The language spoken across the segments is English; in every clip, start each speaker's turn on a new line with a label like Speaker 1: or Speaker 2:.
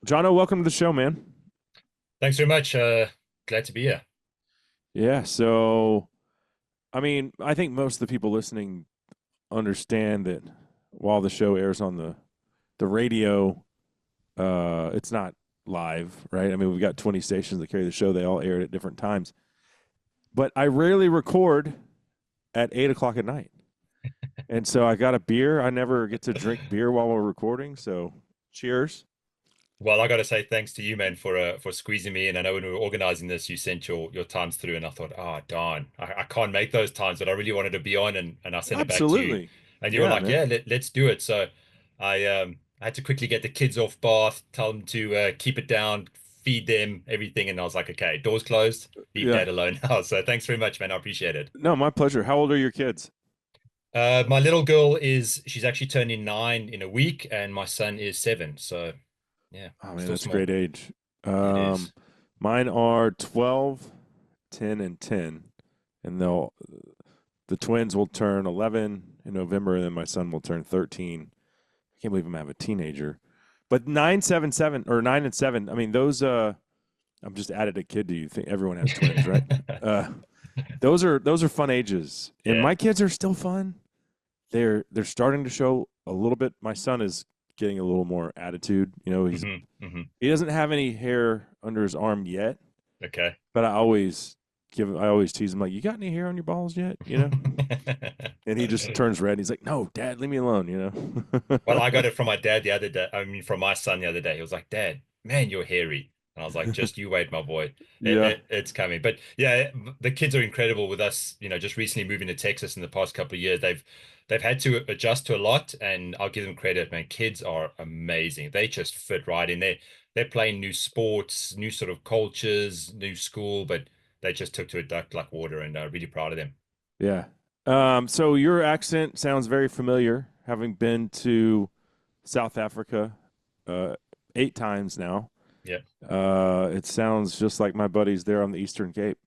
Speaker 1: Jono, welcome to the show, man.
Speaker 2: Thanks very much. Glad to be here.
Speaker 1: Yeah, so I think most of the people listening understand that while the show airs on the radio, it's not live, right? I mean, we've got 20 stations that carry the show; they all air it at different times. But I rarely record at 8 o'clock at night, and so I got a beer. I never get to drink beer while we're recording, so cheers.
Speaker 2: Well, I got to say thanks to you, man, for squeezing me in. I know when we were organizing this, you sent your times through, and I thought, oh, darn, I can't make those times, but I really wanted to be on, and I sent it back to you,
Speaker 1: Absolutely,
Speaker 2: and you were
Speaker 1: yeah,
Speaker 2: like,
Speaker 1: man.
Speaker 2: yeah, let's do it. So I had to quickly get the kids off bath, tell them to keep it down, feed them, everything, and I was like, okay, doors closed, leave
Speaker 1: Yeah,
Speaker 2: dad alone now. So thanks very much, man. I appreciate it.
Speaker 1: no, my pleasure. How old are your kids?
Speaker 2: My little girl she's actually turning 9 in a week, and my son is 7. So yeah,
Speaker 1: Oh man,
Speaker 2: still
Speaker 1: that's a
Speaker 2: small.
Speaker 1: great age.
Speaker 2: It
Speaker 1: Um,
Speaker 2: is.
Speaker 1: Mine are 12, 10, and 10, and the twins will turn 11 in November, and then my son will turn 13. I can't believe I'm gonna have a teenager. But 9, 7, 7, or 9 and 7. I mean, those. I'm just added a kid to you. Think everyone has twins, right? Uh, those are fun ages, and
Speaker 2: Yeah.
Speaker 1: my kids are still fun. They're starting to show a little bit. My son is getting a little more attitude. You know, he doesn't have any hair under his arm yet,
Speaker 2: Okay.
Speaker 1: but I always tease him like, "You got any hair on your balls yet?" You know, and he just turns red. And he's like, "No, Dad, leave me alone." You know.
Speaker 2: Well, I got it from my dad the other day. I mean, from my son the other day. He was like, "Dad, man, you're hairy." And I was like, "Just you wait, my boy.
Speaker 1: Yeah.
Speaker 2: It's coming." But yeah, the kids are incredible with us. Just recently moving to Texas in the past couple of years, they've had to adjust to a lot, and I'll give them credit, man. Kids are amazing. They just fit right in. They're playing new sports, new sort of cultures, new school, but they just took to it duck like water, and really proud of them.
Speaker 1: Yeah. So your accent sounds very familiar, having been to South Africa uh, 8 times now.
Speaker 2: Yeah.
Speaker 1: It sounds just like my buddies there on the Eastern Cape.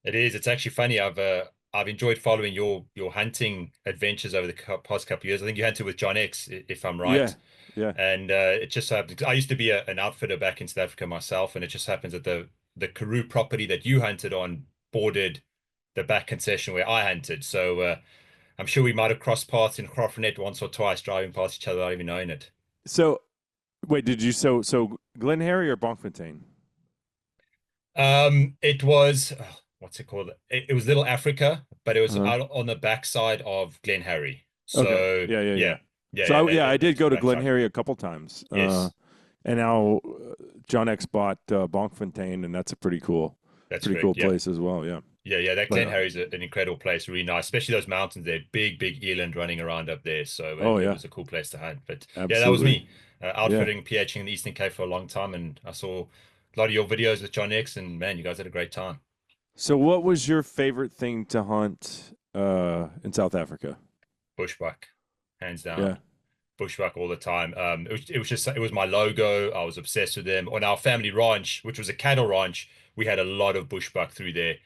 Speaker 2: It is. It's actually funny. I've enjoyed following your hunting adventures over the past couple of years. I think you hunted with John X, if I'm
Speaker 1: Yeah.
Speaker 2: right.
Speaker 1: Yeah.
Speaker 2: And it just happened. I used to be an outfitter back in South Africa myself, and it just happens that the Karoo property that you hunted on bordered the back concession where I hunted. So I'm sure we might have crossed paths in Crawford once or twice, driving past each other without even knowing it.
Speaker 1: So wait, did you so Glen Harry or Bonkfontein?
Speaker 2: It was what's it called? It was Little Africa, but it was
Speaker 1: Uh-huh.
Speaker 2: out on the backside of Glen Harry.
Speaker 1: Okay.
Speaker 2: So
Speaker 1: Yeah, yeah, yeah.
Speaker 2: yeah, yeah,
Speaker 1: So
Speaker 2: yeah.
Speaker 1: I did
Speaker 2: It's
Speaker 1: go
Speaker 2: the
Speaker 1: to Glen
Speaker 2: backside.
Speaker 1: Harry a couple times.
Speaker 2: Yes,
Speaker 1: And now John X bought Bonkfontein, and that's a
Speaker 2: that's
Speaker 1: pretty
Speaker 2: correct.
Speaker 1: cool
Speaker 2: Yeah,
Speaker 1: place as well. Yeah.
Speaker 2: yeah. That
Speaker 1: But
Speaker 2: Glen Harry's an incredible place, really nice, especially those mountains there. Big eland running around up there. So
Speaker 1: oh
Speaker 2: it
Speaker 1: yeah,
Speaker 2: was a cool place to hunt. But yeah, that was
Speaker 1: absolutely.
Speaker 2: me
Speaker 1: Yeah.
Speaker 2: outfitting, PHing in the Eastern Cape for a long time, and I saw a lot of your videos with John X, and man, you guys had a great time.
Speaker 1: So what was your favorite thing to hunt in South Africa?
Speaker 2: Bushbuck, hands
Speaker 1: Yeah.
Speaker 2: down. Bushwhack all the time. It was my logo. I was obsessed with them. On our family ranch, which was a cattle ranch, we had a lot of bushbuck through there,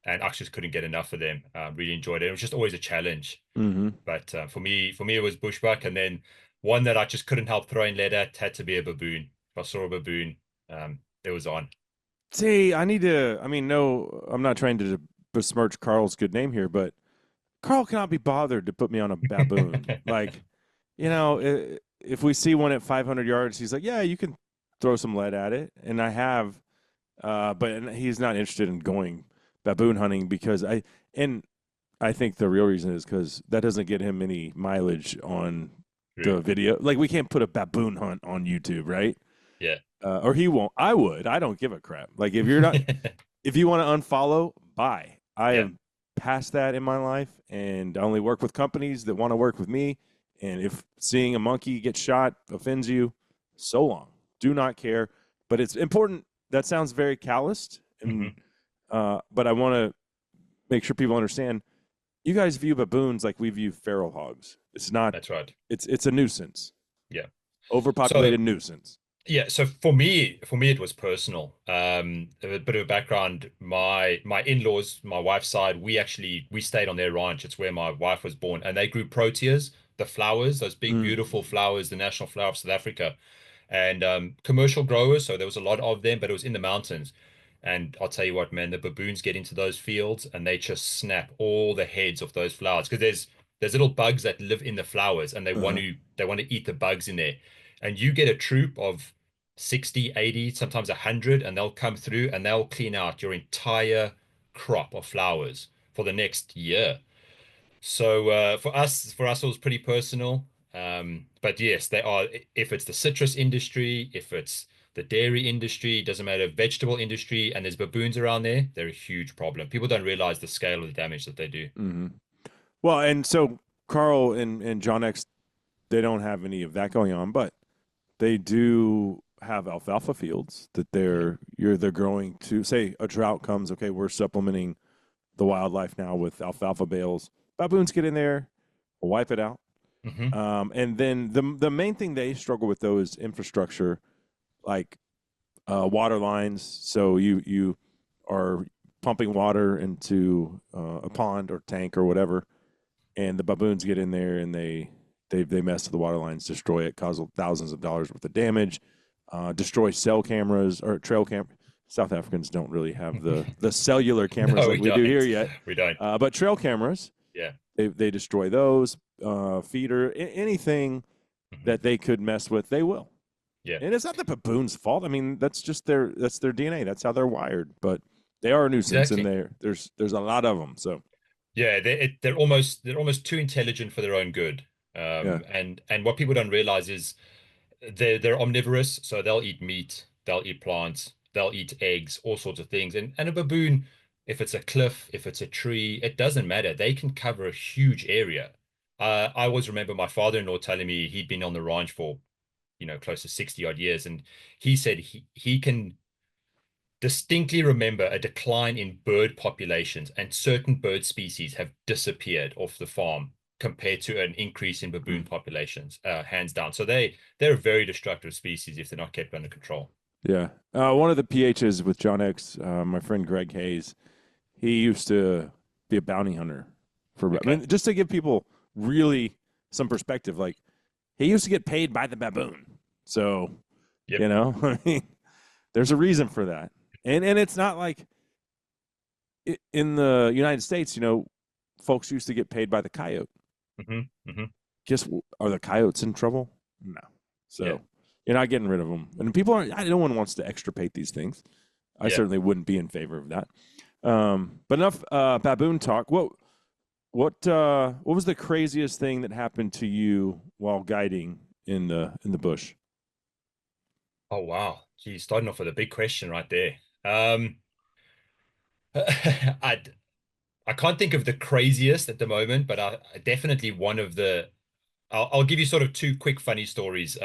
Speaker 2: and I just couldn't get enough of them. Really enjoyed it. It was just always a challenge.
Speaker 1: Mm-hmm.
Speaker 2: But for me, it was bushbuck, and then one that I just couldn't help throwing lead at had to be a baboon. If I saw a baboon, it was on.
Speaker 1: See, I need to. I mean, no, I'm not trying to besmirch Carl's good name here, but Carl cannot be bothered to put me on a baboon. Like, if we see one at 500 yards, he's like, "Yeah, you can throw some lead at it," and I have. But he's not interested in going baboon hunting because and I think the real reason is because that doesn't get him any mileage on
Speaker 2: True.
Speaker 1: the video. Like we can't put a baboon hunt on YouTube, right?
Speaker 2: Yeah.
Speaker 1: Or he won't. I would. I don't give a crap. Like if you want to unfollow, bye. I
Speaker 2: Yeah.
Speaker 1: am past that in my life, and I only work with companies that want to work with me. And if seeing a monkey get shot offends you, so long. Do not care. But it's important. That sounds very calloused, and
Speaker 2: Hmm.
Speaker 1: but I want to make sure people understand. You guys view baboons like we view feral hogs. It's not.
Speaker 2: That's right.
Speaker 1: It's a nuisance,
Speaker 2: Yeah. So
Speaker 1: overpopulated nuisance.
Speaker 2: yeah, so for me, it was personal. A bit of a background. My in-laws, my wife's side, we stayed on their ranch. It's where my wife was born, and they grew proteas, the flowers, those big
Speaker 1: Mm.
Speaker 2: beautiful flowers, the national flower of South Africa. and commercial growers. So there was a lot of them, but it was in the mountains. And I'll tell you what, man, the baboons get into those fields and they just snap all the heads of those flowers because there's little bugs that live in the flowers and
Speaker 1: Uh-huh.
Speaker 2: they want to eat the bugs in there. And you get a troop of 60, 80, sometimes 100, and they'll come through and they'll clean out your entire crop of flowers for the next year. So for us, it was pretty personal. But yes, they are. If it's the citrus industry, if it's the dairy industry, doesn't matter, vegetable industry, and there's baboons around there, they're a huge problem. People don't realize the scale of the damage that they do.
Speaker 1: Hmm. Well, and so Carl and John X, they don't have any of that going on, but they do have alfalfa fields that
Speaker 2: Mhm.
Speaker 1: they're growing to. Say a drought comes, okay, we're supplementing the wildlife now with alfalfa bales. Baboons get in there, wipe it out.
Speaker 2: Hmm.
Speaker 1: And then the main thing they struggle with though is infrastructure, like water lines. So you are pumping water into a pond or tank or whatever, and the baboons get in there and they mess with the water lines, destroy it, cause thousands of dollars worth of damage, destroy cell cameras or trail cam. South Africans don't really have the cellular cameras
Speaker 2: No,
Speaker 1: like
Speaker 2: we
Speaker 1: we do here
Speaker 2: don't.
Speaker 1: yet,
Speaker 2: We don't.
Speaker 1: but trail cameras
Speaker 2: Yeah.
Speaker 1: they destroy those. Feeder anything
Speaker 2: Hmm.
Speaker 1: that they could mess with, they will.
Speaker 2: Yeah.
Speaker 1: And it's not the baboon's fault. I mean, that's their DNA. That's how they're wired. But they are a nuisance, and
Speaker 2: Exactly.
Speaker 1: there's a lot of them. So
Speaker 2: Yeah, they're almost too intelligent for their own good.
Speaker 1: yeah.
Speaker 2: And what people don't realize is they're omnivorous, so they'll eat meat, they'll eat plants, they'll eat eggs, all sorts of things. And a baboon, if it's a cliff, if it's a tree, it doesn't matter. They can cover a huge area. I always remember my father-in-law telling me he'd been on the ranch for, close to 60 odd years, and he said he can distinctly remember a decline in bird populations and certain bird species have disappeared off the farm compared to an increase in baboon
Speaker 1: Mm.
Speaker 2: populations, hands down. So they're a very destructive species if they're not kept under control.
Speaker 1: Yeah. One of the PHs with John X, my friend Greg Hayes, he used to be a bounty hunter I
Speaker 2: Okay.
Speaker 1: mean, just to give people really some perspective, like he used to get paid by the baboon. So,
Speaker 2: Yep.
Speaker 1: I mean, there's a reason for that. And it's not like in the United States, folks used to get paid by the coyote.
Speaker 2: Hmm. Hmm.
Speaker 1: Guess are the coyotes in trouble? No.
Speaker 2: Yeah.
Speaker 1: So you're not getting rid of them. And people aren't. No one wants to extirpate these things. I
Speaker 2: Yeah.
Speaker 1: certainly wouldn't be in favor of that. But enough baboon talk. What was the craziest thing that happened to you while guiding in the bush?
Speaker 2: Oh wow. Geez, starting off with a big question right there. I I can't think of the craziest at the moment, but definitely one of the I'll give you sort of two quick funny stories.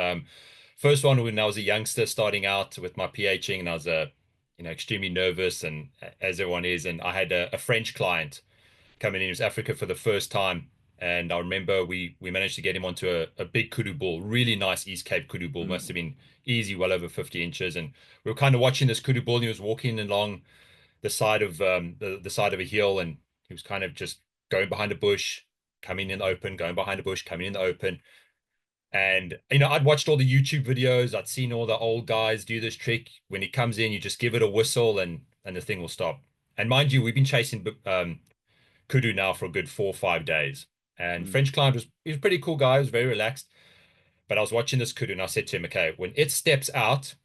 Speaker 2: First one when I was a youngster starting out with my PHing, and I was extremely nervous, and as everyone is, and I had a French client coming in. He was Africa for the first time, and I remember we managed to get him onto a big kudu bull, really nice East Cape kudu bull, must have
Speaker 1: Mm.
Speaker 2: been easy, well over 50 inches, and we were kind of watching this kudu bull, and he was walking along the side of the side of a hill, and he was kind of just going behind a bush, coming in the open, going behind a bush, coming in the open. And I'd watched all the YouTube videos, I'd seen all the old guys do this trick. When he comes in, you just give it a whistle and the thing will stop. And mind you, we've been chasing kudu now for a good 4 or 5 days. And
Speaker 1: Mm.
Speaker 2: French client he was a pretty cool guy, he was very relaxed. But I was watching this kudu and I said to him, okay, when it steps out,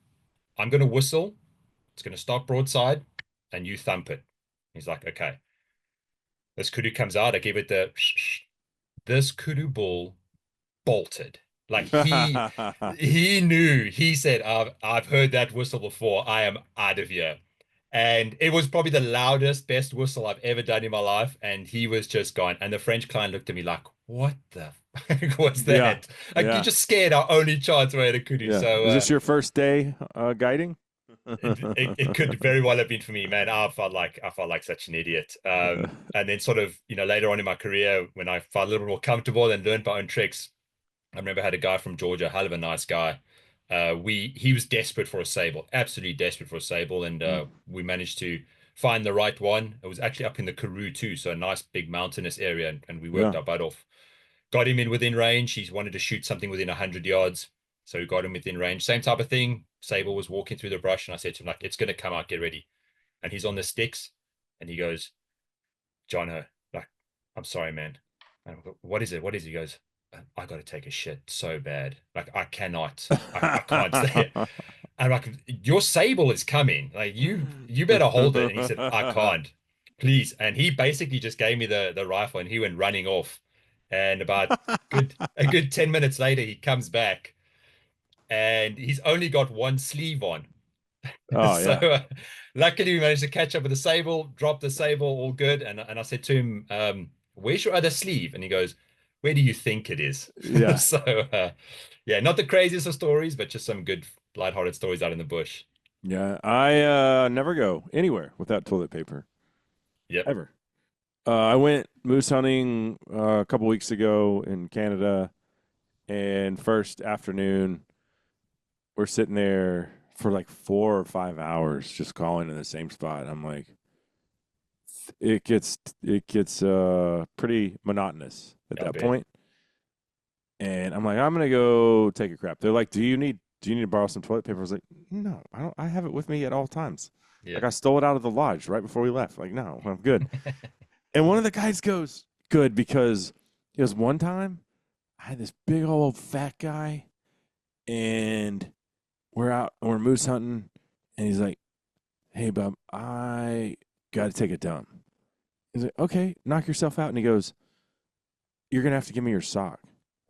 Speaker 2: I'm gonna whistle, it's gonna stop broadside, and you thump it. He's like, okay. This kudu comes out. I gave it the this kudu bull bolted. Like he knew. He said, I've heard that whistle before. I am out of here. And it was probably the loudest, best whistle I've ever done in my life. And he was just gone. And the French client looked at me like, what the fuck was
Speaker 1: Yeah.
Speaker 2: that? Like you
Speaker 1: Yeah.
Speaker 2: just scared our only chance we had a kudu.
Speaker 1: Yeah.
Speaker 2: So
Speaker 1: Is this your first day guiding?
Speaker 2: it could very well have been for me, man. I felt like such an idiot. And then sort of, later on in my career, when I felt a little more comfortable and learned my own tricks, I remember I had a guy from Georgia, hell of a nice guy. He was desperate for a sable, absolutely desperate for a sable, and
Speaker 1: Mm.
Speaker 2: we managed to find the right one. It was actually up in the Karoo too, so a nice big mountainous area, and we worked
Speaker 1: Yeah.
Speaker 2: our butt off. Got him in within range. He wanted to shoot something within 100 yards. So we got him within range. Same type of thing. Sable was walking through the brush, and I said to him, like, it's going to come out, get ready. And he's on the sticks, and he goes, Jono, like, I'm sorry, man. And I go, what is it? What is it? He goes, I got to take a shit so bad. Like, I cannot, I can't stay it. And I'm like, your sable is coming. Like, you better hold it. And he said, I can't, please. And he basically just gave me the rifle, and he went running off. And about a good 10 minutes later, he comes back, and he's only got one sleeve on.
Speaker 1: Oh
Speaker 2: So
Speaker 1: yeah.
Speaker 2: luckily we managed to catch up with the sable, drop the sable, all good. And I said to him, where's your other sleeve? And he goes, where do you think it is?
Speaker 1: Yeah.
Speaker 2: So yeah, not the craziest of stories, but just some good lighthearted stories out in the bush.
Speaker 1: Yeah. I never go anywhere without toilet paper.
Speaker 2: Yep.
Speaker 1: Ever. I went moose hunting a couple weeks ago in Canada, and first afternoon, we're sitting there for like 4 or 5 hours just calling in the same spot. I'm like, it gets pretty monotonous at
Speaker 2: I
Speaker 1: that
Speaker 2: bet.
Speaker 1: point. And I'm like, I'm gonna go take a crap. They're like, do you need to borrow some toilet paper? I was like, no, I don't. I have it with me at all times.
Speaker 2: Yeah.
Speaker 1: Like I stole it out of the lodge right before we left. Like, no, I'm good. And one of the guys goes, good, because it was one time I had this big old fat guy, and we're out and we're moose hunting, and he's like, hey, bub, I got to take a dump. He's like, okay, knock yourself out. And he goes, you're going to have to give me your sock.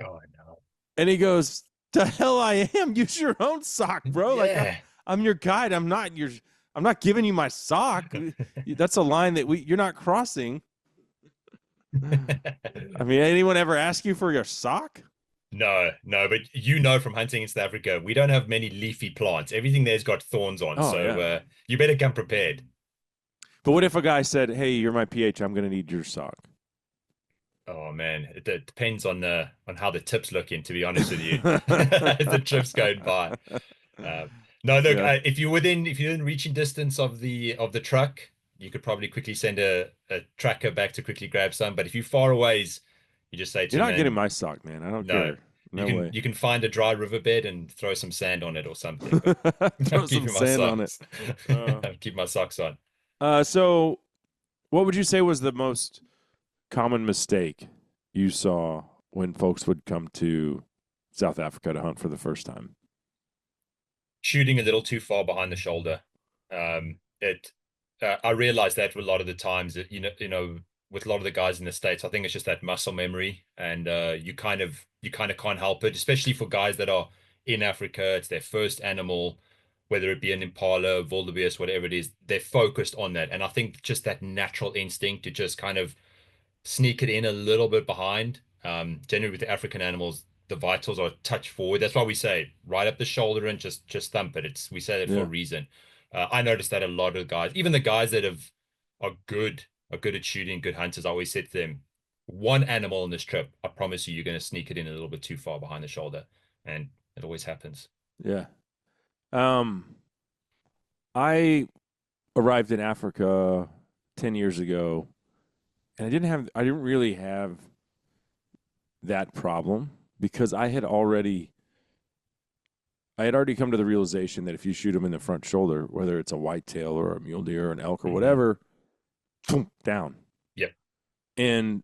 Speaker 2: Oh no.
Speaker 1: And he goes, the hell I am. Use your own sock, bro. Like,
Speaker 2: Yeah.
Speaker 1: I'm your guide. I'm not giving you my sock. That's a line that you're not crossing. I mean, anyone ever ask you for your sock?
Speaker 2: No, no, but you know from hunting in South Africa, we don't have many leafy plants. Everything there's got thorns on,
Speaker 1: Oh,
Speaker 2: so
Speaker 1: yeah.
Speaker 2: you better come prepared.
Speaker 1: But what if a guy said, hey, you're my PH. I'm going to need your sock?
Speaker 2: Oh man, it depends on how the tip's looking, to be honest with you, as the trip's going by. Uh, no, look,
Speaker 1: Yeah.
Speaker 2: if you're in reaching distance of the truck, you could probably quickly send a tracker back to quickly grab some. But if you're far away, you just say to
Speaker 1: You're
Speaker 2: them,
Speaker 1: not getting
Speaker 2: man,
Speaker 1: my sock, man. I don't
Speaker 2: no,
Speaker 1: care. No way.
Speaker 2: you can find a dry riverbed and throw some sand on it or something. But I'm
Speaker 1: Throw some
Speaker 2: keeping my
Speaker 1: sand on it.
Speaker 2: socks.
Speaker 1: Uh,
Speaker 2: I'm keeping my socks on.
Speaker 1: so, what would you say was the most common mistake you saw when folks would come to South Africa to hunt for the first time?
Speaker 2: Shooting a little too far behind the shoulder. It I realized that a lot of the times that with a lot of the guys in the States, I think it's just that muscle memory, and you kind of can't help it, especially for guys that are in Africa. It's their first animal, whether it be an impala, wildebeest, whatever it is. They're focused on that, and I think just that natural instinct to just kind of sneak it in a little bit behind. Generally with the African animals, the vitals are a touch forward. That's why we say right up the shoulder and just thump it. We say that for a
Speaker 1: Yeah.
Speaker 2: reason. I noticed that a lot of guys, even the guys that are good are good at shooting, good hunters. I always said to them, one animal on this trip, I promise you, you're going to sneak it in a little bit too far behind the shoulder, and it always happens.
Speaker 1: Yeah. Um, I arrived in Africa 10 years ago, and I didn't really have that problem because I had already come to the realization that if you shoot them in the front shoulder, whether it's a whitetail or a mule deer or an elk or
Speaker 2: Hmm.
Speaker 1: whatever, boom, down.
Speaker 2: Yep,
Speaker 1: And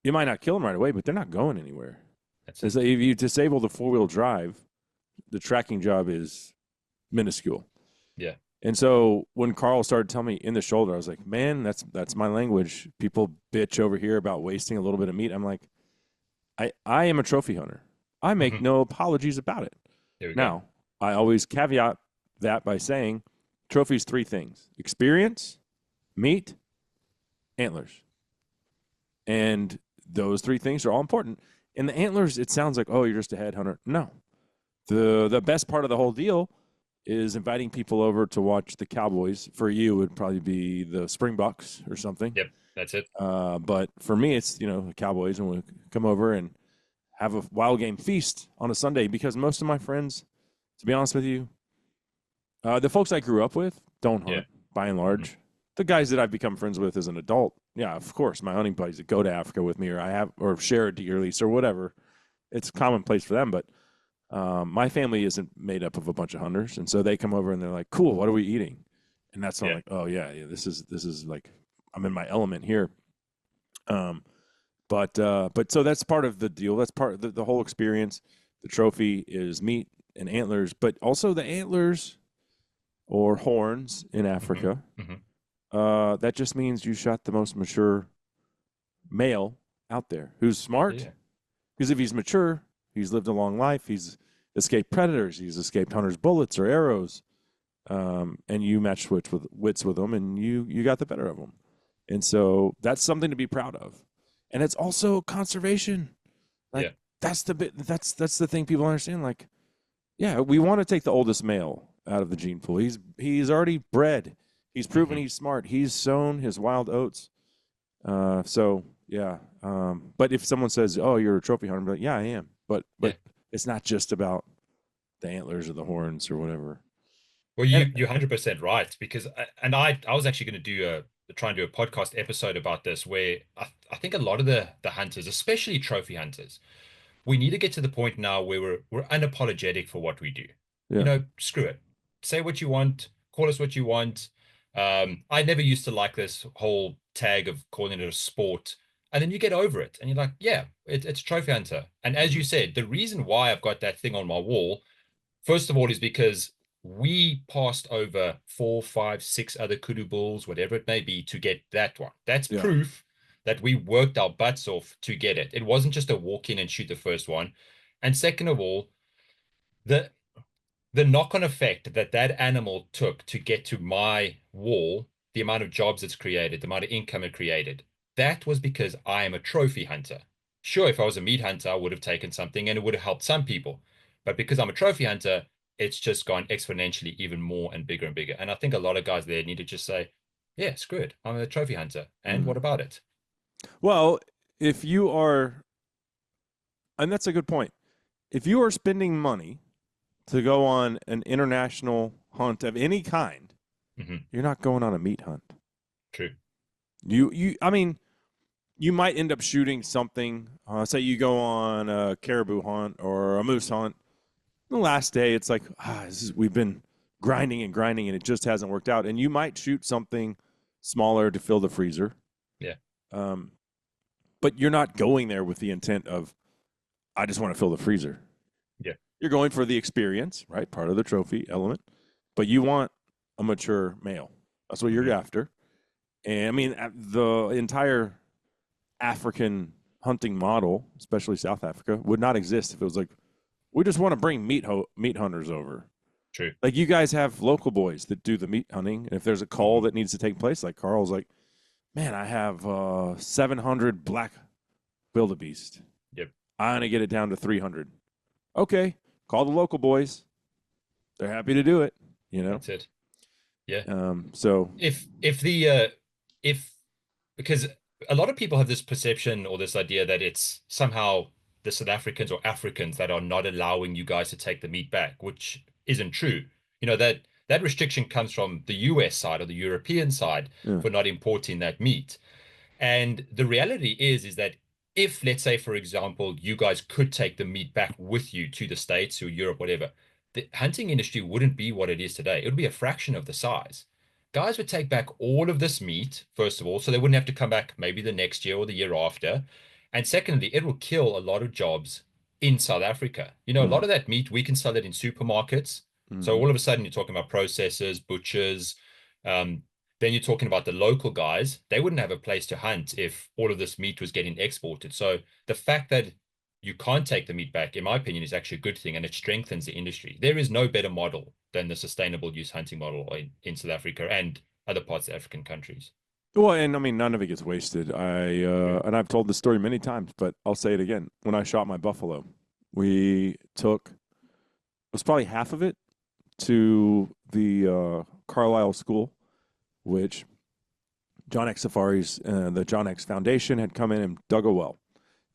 Speaker 1: you might not kill them right away, but they're not going anywhere.
Speaker 2: that's
Speaker 1: It's
Speaker 2: it.
Speaker 1: like if you disable the 4-wheel drive, the tracking job is minuscule.
Speaker 2: Yeah.
Speaker 1: And so when Carl started telling me in the shoulder, I was like, man, that's my language. People bitch over here about wasting a little bit of meat. I'm like, I am a trophy hunter. I make
Speaker 2: Hmm.
Speaker 1: no apologies about it.
Speaker 2: There we go.
Speaker 1: Now, I always caveat that by saying trophies 3 things: experience, meat, antlers. And those 3 things are all important. And the antlers, it sounds like, oh, you're just a headhunter. No. The best part of the whole deal is inviting people over to watch the Cowboys. For you, it would probably be the Springboks or something.
Speaker 2: Yep, that's it.
Speaker 1: But for me, it's the Cowboys, and we come over and have a wild game feast on a Sunday because most of my friends, to be honest with you, the folks I grew up with don't
Speaker 2: Yeah.
Speaker 1: hunt by and
Speaker 2: Hmm.
Speaker 1: large. The guys that I've become friends with as an adult, yeah, of course, my hunting buddies that go to Africa with me or share a deer lease or whatever, it's commonplace for them. But My family isn't made up of a bunch of hunters, and so they come over and they're like, "Cool, what are we eating?" And that's when I'm
Speaker 2: Yeah.
Speaker 1: like, "Oh yeah, yeah, this is like I'm in my element here." Um, but so that's part of the deal. That's part of the whole experience. The trophy is meat and antlers, but also the antlers or horns in
Speaker 2: Hmm.
Speaker 1: Africa.
Speaker 2: Hmm.
Speaker 1: That just means you shot the most mature male out there who's smart.
Speaker 2: Yeah.
Speaker 1: Because if he's mature, he's lived a long life. He's escaped predators. He's escaped hunters' bullets or arrows. And you match wits with them, and you got the better of them. And so that's something to be proud of. And it's also conservation. Like
Speaker 2: Yeah.
Speaker 1: that's the bit. That's the thing people understand. Like, yeah, we want to take the oldest male out of the gene pool. He's already bred. He's proven
Speaker 2: Hmm.
Speaker 1: he's smart. He's sown his wild oats. So yeah. But if someone says, "Oh, you're a trophy hunter," I'm like, "Yeah, I am." But
Speaker 2: Yeah.
Speaker 1: it's not just about the antlers or the horns or whatever.
Speaker 2: Well,
Speaker 1: And
Speaker 2: you're 100% right because I was actually going to do a try and do a podcast episode about this where I think a lot of the hunters, especially trophy hunters, we need to get to the point now where we're unapologetic for what we do. You
Speaker 1: yeah,
Speaker 2: know, screw it. Say what you want, call us what you want. I never used to like this whole tag of calling it a sport. And then you get over it and you're like, yeah, it's a trophy hunter. And as
Speaker 1: mm-hmm.
Speaker 2: you said, the reason why I've got that thing on my wall, first of all, is because we passed over 4, 5, 6 other kudu bulls, whatever it may be, to get that one. That's
Speaker 1: Yeah,
Speaker 2: proof that we worked our butts off to get it. It wasn't just a walk in and shoot the first one. And second of all, the the knock-on effect that that animal took to get to my wall, the amount of jobs it's created, the amount of income it created, that was because I am a trophy hunter. Sure, if I was a meat hunter, I would have taken something and it would have helped some people. But because I'm a trophy hunter, it's just gone exponentially even more and bigger and bigger. And I think a lot of guys there need to just say, yeah, screw it. I'm a trophy hunter. And
Speaker 1: mm.
Speaker 2: what about it?
Speaker 1: Well, if you are, and that's a good point. If you are spending money to go on an international hunt of any kind,
Speaker 2: Hmm.
Speaker 1: you're not going on a meat hunt.
Speaker 2: True.
Speaker 1: I mean, you might end up shooting something. Say you go on a caribou hunt or a moose hunt. The last day, it's like, we've been grinding and grinding, and it just hasn't worked out. And you might shoot something smaller to fill the freezer.
Speaker 2: Yeah.
Speaker 1: Um, but you're not going there with the intent of, I just want to fill the freezer.
Speaker 2: Yeah.
Speaker 1: You're going for the experience, right? Part of the trophy element. But you want a mature male. That's what you're
Speaker 2: Hmm.
Speaker 1: after. And I mean, the entire African hunting model, especially South Africa, would not exist if it was like, we just want to bring meat hunters over.
Speaker 2: True.
Speaker 1: Like you guys have local boys that do the meat hunting. And if there's a call
Speaker 2: Hmm.
Speaker 1: that needs to take place, like Carl's like, man, I have 700 black wildebeest.
Speaker 2: Yep.
Speaker 1: I'm going to get it down to 300. Okay, call the local boys. They're happy to do it, you know?
Speaker 2: That's it. Yeah.
Speaker 1: So,
Speaker 2: If because a lot of people have this perception or this idea that it's somehow the South Africans or Africans that are not allowing you guys to take the meat back, which isn't true. You know, that restriction comes from the US side or the European side
Speaker 1: yeah.
Speaker 2: for not importing that meat. And the reality is that if, let's say, for example, you guys could take the meat back with you to the States or Europe, whatever, the hunting industry wouldn't be what it is today. It would be a fraction of the size. Guys would take back all of this meat, first of all, so they wouldn't have to come back maybe the next year or the year after. And secondly, it will kill a lot of jobs in South Africa. You know, a
Speaker 1: Mm-hmm.
Speaker 2: lot of that meat, we can sell it in supermarkets. So
Speaker 1: Mm-hmm.
Speaker 2: all of a sudden, you're talking about processors, butchers, um, then you're talking about the local guys. They wouldn't have a place to hunt if all of this meat was getting exported. So the fact that you can't take the meat back, in my opinion, is actually a good thing and it strengthens the industry. There is no better model than the sustainable use hunting model in South Africa and other parts of African countries.
Speaker 1: Well, and I mean, none of it gets wasted. And I've told the story many times, but I'll say it again. When I shot my buffalo, we took, it was probably half of it to the Carlisle School, which John X Safaris, the John X Foundation had come in and dug a well.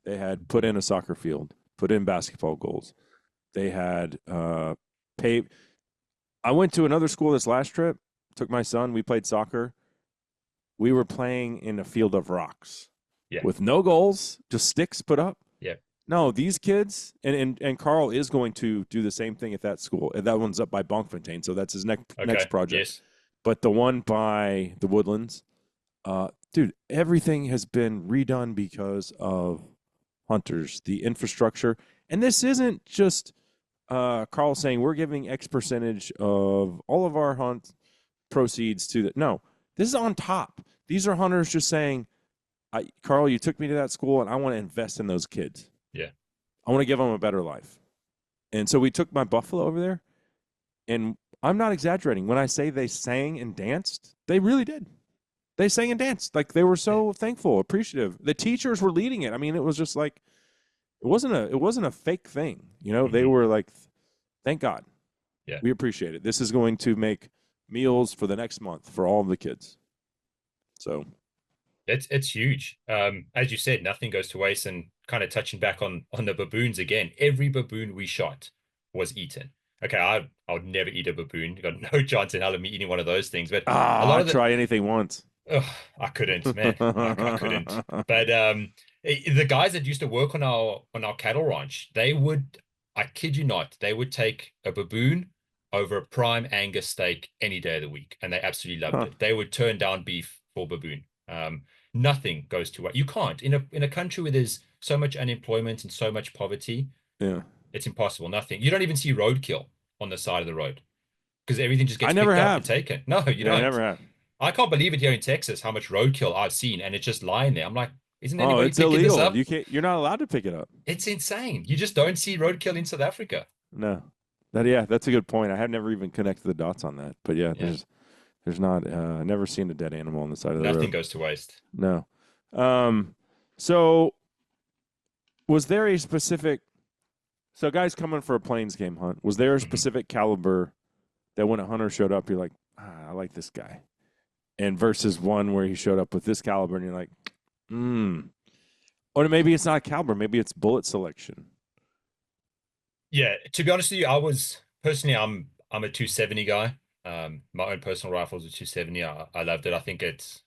Speaker 1: They had put in a soccer field, put in basketball goals. They had paved. I went to another school this last trip, took my son, we played soccer. We were playing in a field of rocks
Speaker 2: Yeah.
Speaker 1: with no goals, just sticks put up.
Speaker 2: Yeah.
Speaker 1: No, these kids, and Carl is going to do the same thing at that school. And that one's up by Bonkfontein, so that's his next
Speaker 2: Okay.
Speaker 1: project.
Speaker 2: Yes.
Speaker 1: But the one by the Woodlands, dude, everything has been redone because of hunters, the infrastructure. And this isn't just Carl saying we're giving X percentage of all of our hunt proceeds to the. No, this is on top. These are hunters just saying, Carl, you took me to that school, and I want to invest in those kids.
Speaker 2: Yeah.
Speaker 1: I want to give them a better life. And so we took my buffalo over there, and I'm not exaggerating. When I say they sang and danced, they really did. They sang and danced. Like they were so thankful, appreciative. The teachers were leading it. I mean, it was just like it wasn't a fake thing. They
Speaker 2: Hmm.
Speaker 1: were like, thank God.
Speaker 2: Yeah.
Speaker 1: We appreciate it. This is going to make meals for the next month for all of the kids. So
Speaker 2: It's huge. As you said, nothing goes to waste. And kind of touching back on the baboons again, every baboon we shot was eaten. Okay, I would never eat a baboon. Got no chance in hell of me eating one of those things. But a lot
Speaker 1: I
Speaker 2: of the
Speaker 1: try anything once.
Speaker 2: ugh, I couldn't, man. I couldn't. But the guys that used to work on our cattle ranch, they would, I kid you not, they would take a baboon over a prime Angus steak any day of the week, and they absolutely loved
Speaker 1: Huh.
Speaker 2: it. They would turn down beef for baboon. Nothing goes to what you can't in a country where there's so much unemployment and so much poverty.
Speaker 1: Yeah.
Speaker 2: It's impossible. Nothing. You don't even see roadkill on the side of the road because everything just
Speaker 1: I
Speaker 2: gets
Speaker 1: never
Speaker 2: picked up and
Speaker 1: have.
Speaker 2: taken. No, you
Speaker 1: Yeah, I
Speaker 2: don't.
Speaker 1: never have.
Speaker 2: I can't believe it here in Texas how much roadkill I've seen, and it's just lying there. I'm like, isn't
Speaker 1: Oh,
Speaker 2: anybody
Speaker 1: it's
Speaker 2: picking this
Speaker 1: illegal.
Speaker 2: up?
Speaker 1: You're not allowed to pick it up.
Speaker 2: It's insane. You just don't see roadkill in South Africa.
Speaker 1: No. That's a good point. I have never even connected the dots on that. But yeah,
Speaker 2: Yeah,
Speaker 1: there's not never seen a dead animal on the side of the
Speaker 2: nothing
Speaker 1: road.
Speaker 2: goes to waste.
Speaker 1: No. Um so was there a specific guys coming for a plains game hunt, was there a
Speaker 2: Mhm.
Speaker 1: specific caliber that when a hunter showed up you're like, I like this guy. And versus one where he showed up with this caliber and you're like, hmm. Or maybe it's not a caliber, maybe it's bullet selection.
Speaker 2: Yeah, to be honest with you, I was personally, I'm a 270 guy. My own personal rifle is a 270. I loved it. I think it's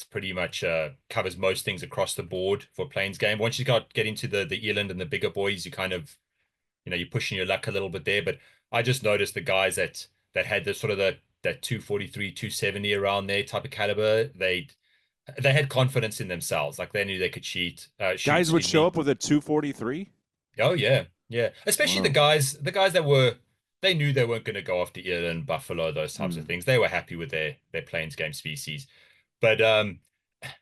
Speaker 2: pretty much covers most things across the board for plains game. Once you get into the eland and the bigger boys, you kind of you're pushing your luck a little bit there. But I just noticed the guys that had the sort of that 243, 270 around there type of caliber, they had confidence in themselves. Like they knew they could shoot,
Speaker 1: Guys would
Speaker 2: excuse
Speaker 1: show
Speaker 2: me.
Speaker 1: up with a 243.
Speaker 2: Oh yeah, yeah. Especially
Speaker 1: Wow.
Speaker 2: the guys that were they knew they weren't going to go after eland, buffalo, those types of
Speaker 1: Hmm.
Speaker 2: things. They were happy with their plains game species. But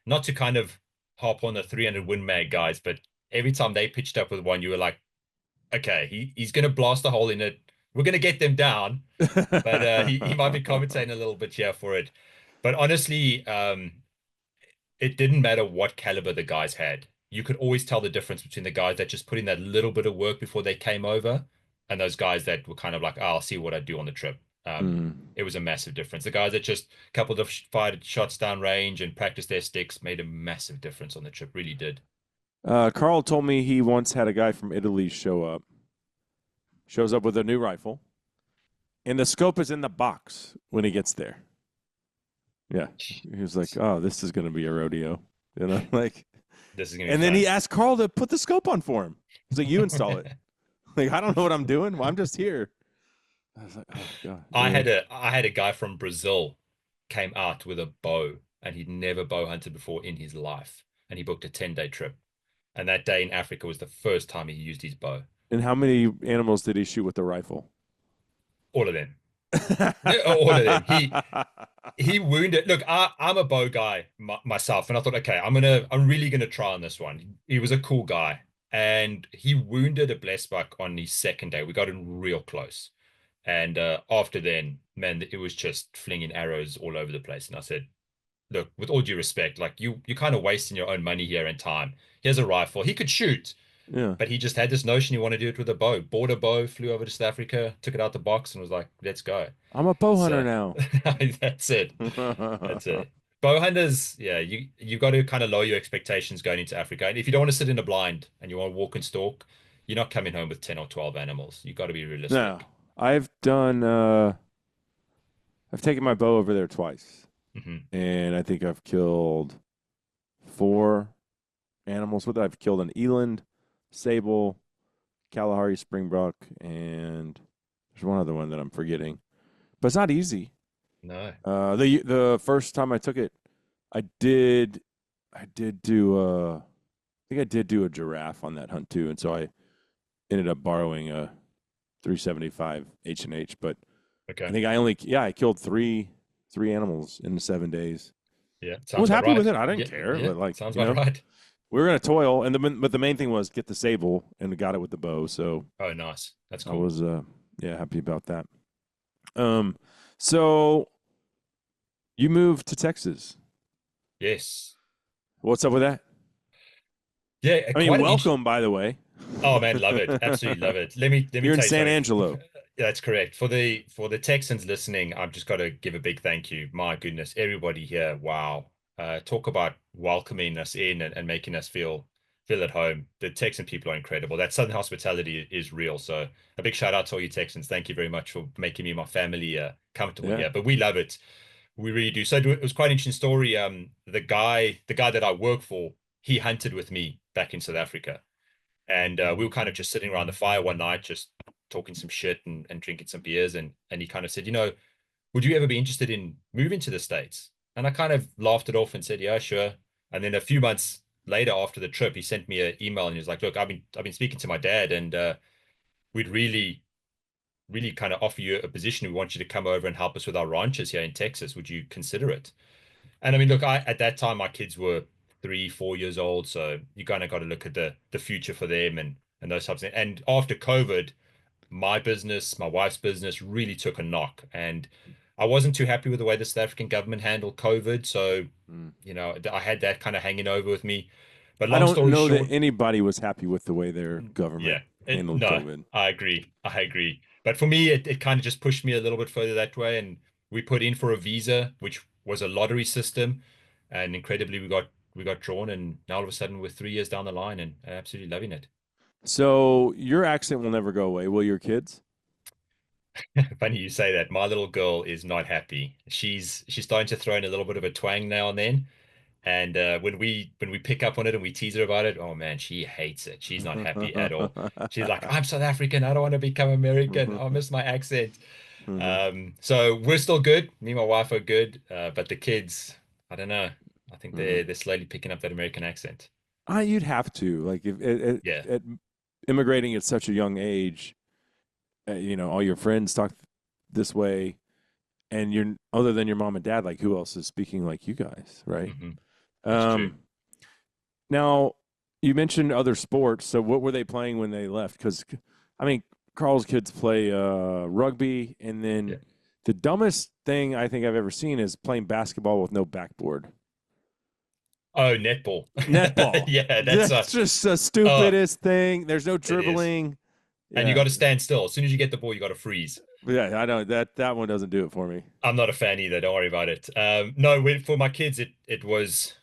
Speaker 2: not to kind of hop on the 300 Win Mag guys, but every time they pitched up with one, you were like, okay, he's going to blast a hole in it. We're going to get them down, but he might be commentating a little bit here for it. But honestly, it didn't matter what caliber the guys had. You could always tell the difference between the guys that just put in that little bit of work before they came over and those guys that were kind of like, oh, I'll see what I do on the trip.
Speaker 1: Hmm.
Speaker 2: It was a massive difference. The guys that just a couple of fired shots down range and practiced their sticks made a massive difference on the trip. Really did.
Speaker 1: Carl told me he once had a guy from Italy shows up with a new rifle, and the scope is in the box when he gets there. Yeah. He was like, oh, this is going to be a rodeo. Like,
Speaker 2: This is gonna be
Speaker 1: and then he
Speaker 2: fun.
Speaker 1: asked Carl to put the scope on for him. He's like, you install it. Like, I don't know what I'm doing. Well, I'm just here. I was like, oh, God. Yeah.
Speaker 2: I had a guy from Brazil came out with a bow and he'd never bow hunted before in his life. And he booked a 10-day trip. And that day in Africa was the first time he used his bow.
Speaker 1: And how many animals did he shoot with the rifle?
Speaker 2: All of them. All of them. He wounded. Look, I'm a bow guy myself, and I thought, okay, I'm really gonna try on this one. He was a cool guy, and he wounded a blessed buck on his second day. We got in real close, and after then, man, it was just flinging arrows all over the place. And I said, look, with all due respect, like you're kind of wasting your own money here and time. Here's a rifle. He could shoot,
Speaker 1: Yeah.
Speaker 2: but he just had this notion he wanted to do it with a bow. Bought a bow, flew over to South Africa, took it out the box, and was like, let's go.
Speaker 1: I'm a bow hunter
Speaker 2: So
Speaker 1: now.
Speaker 2: that's it. That's it. Bow hunters, yeah, you got to kind of lower your expectations going into Africa. And if you don't want to sit in a blind and you want to walk and stalk, you're not coming home with 10 or 12 animals. You got to be
Speaker 1: No.
Speaker 2: realistic.
Speaker 1: I've done I've taken my bow over there twice.
Speaker 2: Hmm.
Speaker 1: And I think I've killed 4 animals with it. I've killed an eland, sable, Kalahari springbok, and there's one other one that I'm forgetting. But it's not easy.
Speaker 2: No.
Speaker 1: The first time I took it, I did I did do I think I did do a giraffe on that hunt too, and so I ended up borrowing a 375 H&H, but I
Speaker 2: Okay.
Speaker 1: think I killed three animals in 7 days.
Speaker 2: Yeah.
Speaker 1: I
Speaker 2: Sounds
Speaker 1: was
Speaker 2: about
Speaker 1: happy with
Speaker 2: right.
Speaker 1: it. I didn't
Speaker 2: Yeah.
Speaker 1: care,
Speaker 2: Yeah.
Speaker 1: but like,
Speaker 2: Sounds about right.
Speaker 1: we were gonna toil, and but the main thing was get the sable, and we got it with the bow. So
Speaker 2: Oh, nice. That's
Speaker 1: I
Speaker 2: cool.
Speaker 1: was yeah, happy about that. Um, so you moved to Texas.
Speaker 2: Yes.
Speaker 1: What's up with that?
Speaker 2: Yeah.
Speaker 1: I mean,
Speaker 2: Quite an int
Speaker 1: welcome, by the way.
Speaker 2: Oh man, love it. Absolutely love it. Let me
Speaker 1: You're in
Speaker 2: tell you
Speaker 1: San
Speaker 2: something.
Speaker 1: Angelo.
Speaker 2: That's correct. For the Texans listening, I've just got to give a big thank you. My goodness, everybody here. Wow. Talk about welcoming us in and making us feel at home. The Texan people are incredible. That Southern hospitality is real. So a big shout out to all you Texans. Thank you very much for making me and my family comfortable
Speaker 1: Yeah.
Speaker 2: here. But we love it. We really do. So it was quite an interesting story. The guy that I work for, he hunted with me back in South Africa. And we were kind of just sitting around the fire one night, just talking some shit and drinking some beers. And he kind of said, would you ever be interested in moving to the States? And I kind of laughed it off and said, yeah, sure. And then a few months later after the trip, he sent me an email and he was like, look, I've been speaking to my dad and we'd really kind of offer you a position. We want you to come over and help us with our ranches here in Texas. Would you consider it? And I mean, look, I at that time my kids were 3, 4 years old, so you kind of got to look at the future for them and those types of things. And after COVID, my business, my wife's business really took a knock, and I wasn't too happy with the way the South African government handled COVID. So,
Speaker 1: Mm.
Speaker 2: I had that kind of hanging over with me. But
Speaker 1: I
Speaker 2: long
Speaker 1: don't
Speaker 2: story
Speaker 1: know that
Speaker 2: short,
Speaker 1: anybody was happy with the way their government
Speaker 2: yeah,
Speaker 1: handled
Speaker 2: no,
Speaker 1: COVID.
Speaker 2: I agree. I agree. But for me, it kind of just pushed me a little bit further that way. And we put in for a visa, which was a lottery system. And incredibly, we got drawn. And now all of a sudden, we're 3 years down the line and absolutely loving it.
Speaker 1: So your accent will never go away, will your kids?
Speaker 2: Funny you say that. My little girl is not happy. She's starting to throw in a little bit of a twang now and then. And when we pick up on it and we tease her about it, oh man, she hates it. She's not happy at all. She's like, I'm South African. I don't want to become American. I miss my accent. So we're still good. Me and my wife are good. But the kids, I don't know. I think they're slowly picking up that American accent.
Speaker 1: You'd have to like if
Speaker 2: Yeah.
Speaker 1: at immigrating at such a young age, all your friends talk this way, and you're other than your mom and dad, like who else is speaking like you guys, right?
Speaker 2: hmm That's true.
Speaker 1: Um, Now, you mentioned other sports. So, what were they playing when they left? Because, I mean, Carl's kids play rugby, and
Speaker 2: Yeah.
Speaker 1: then the dumbest thing I think I've ever seen is playing basketball with no backboard.
Speaker 2: Oh, netball.
Speaker 1: Netball.
Speaker 2: Yeah,
Speaker 1: That's just the
Speaker 2: uh
Speaker 1: stupidest thing. There's no
Speaker 2: it is.
Speaker 1: dribbling.
Speaker 2: And you
Speaker 1: Yeah,
Speaker 2: got to stand still. As soon as you get the ball, you got to freeze.
Speaker 1: yeah. I know that one doesn't do it for me.
Speaker 2: I'm not a fan either. Don't worry about it. No, for my kids, it was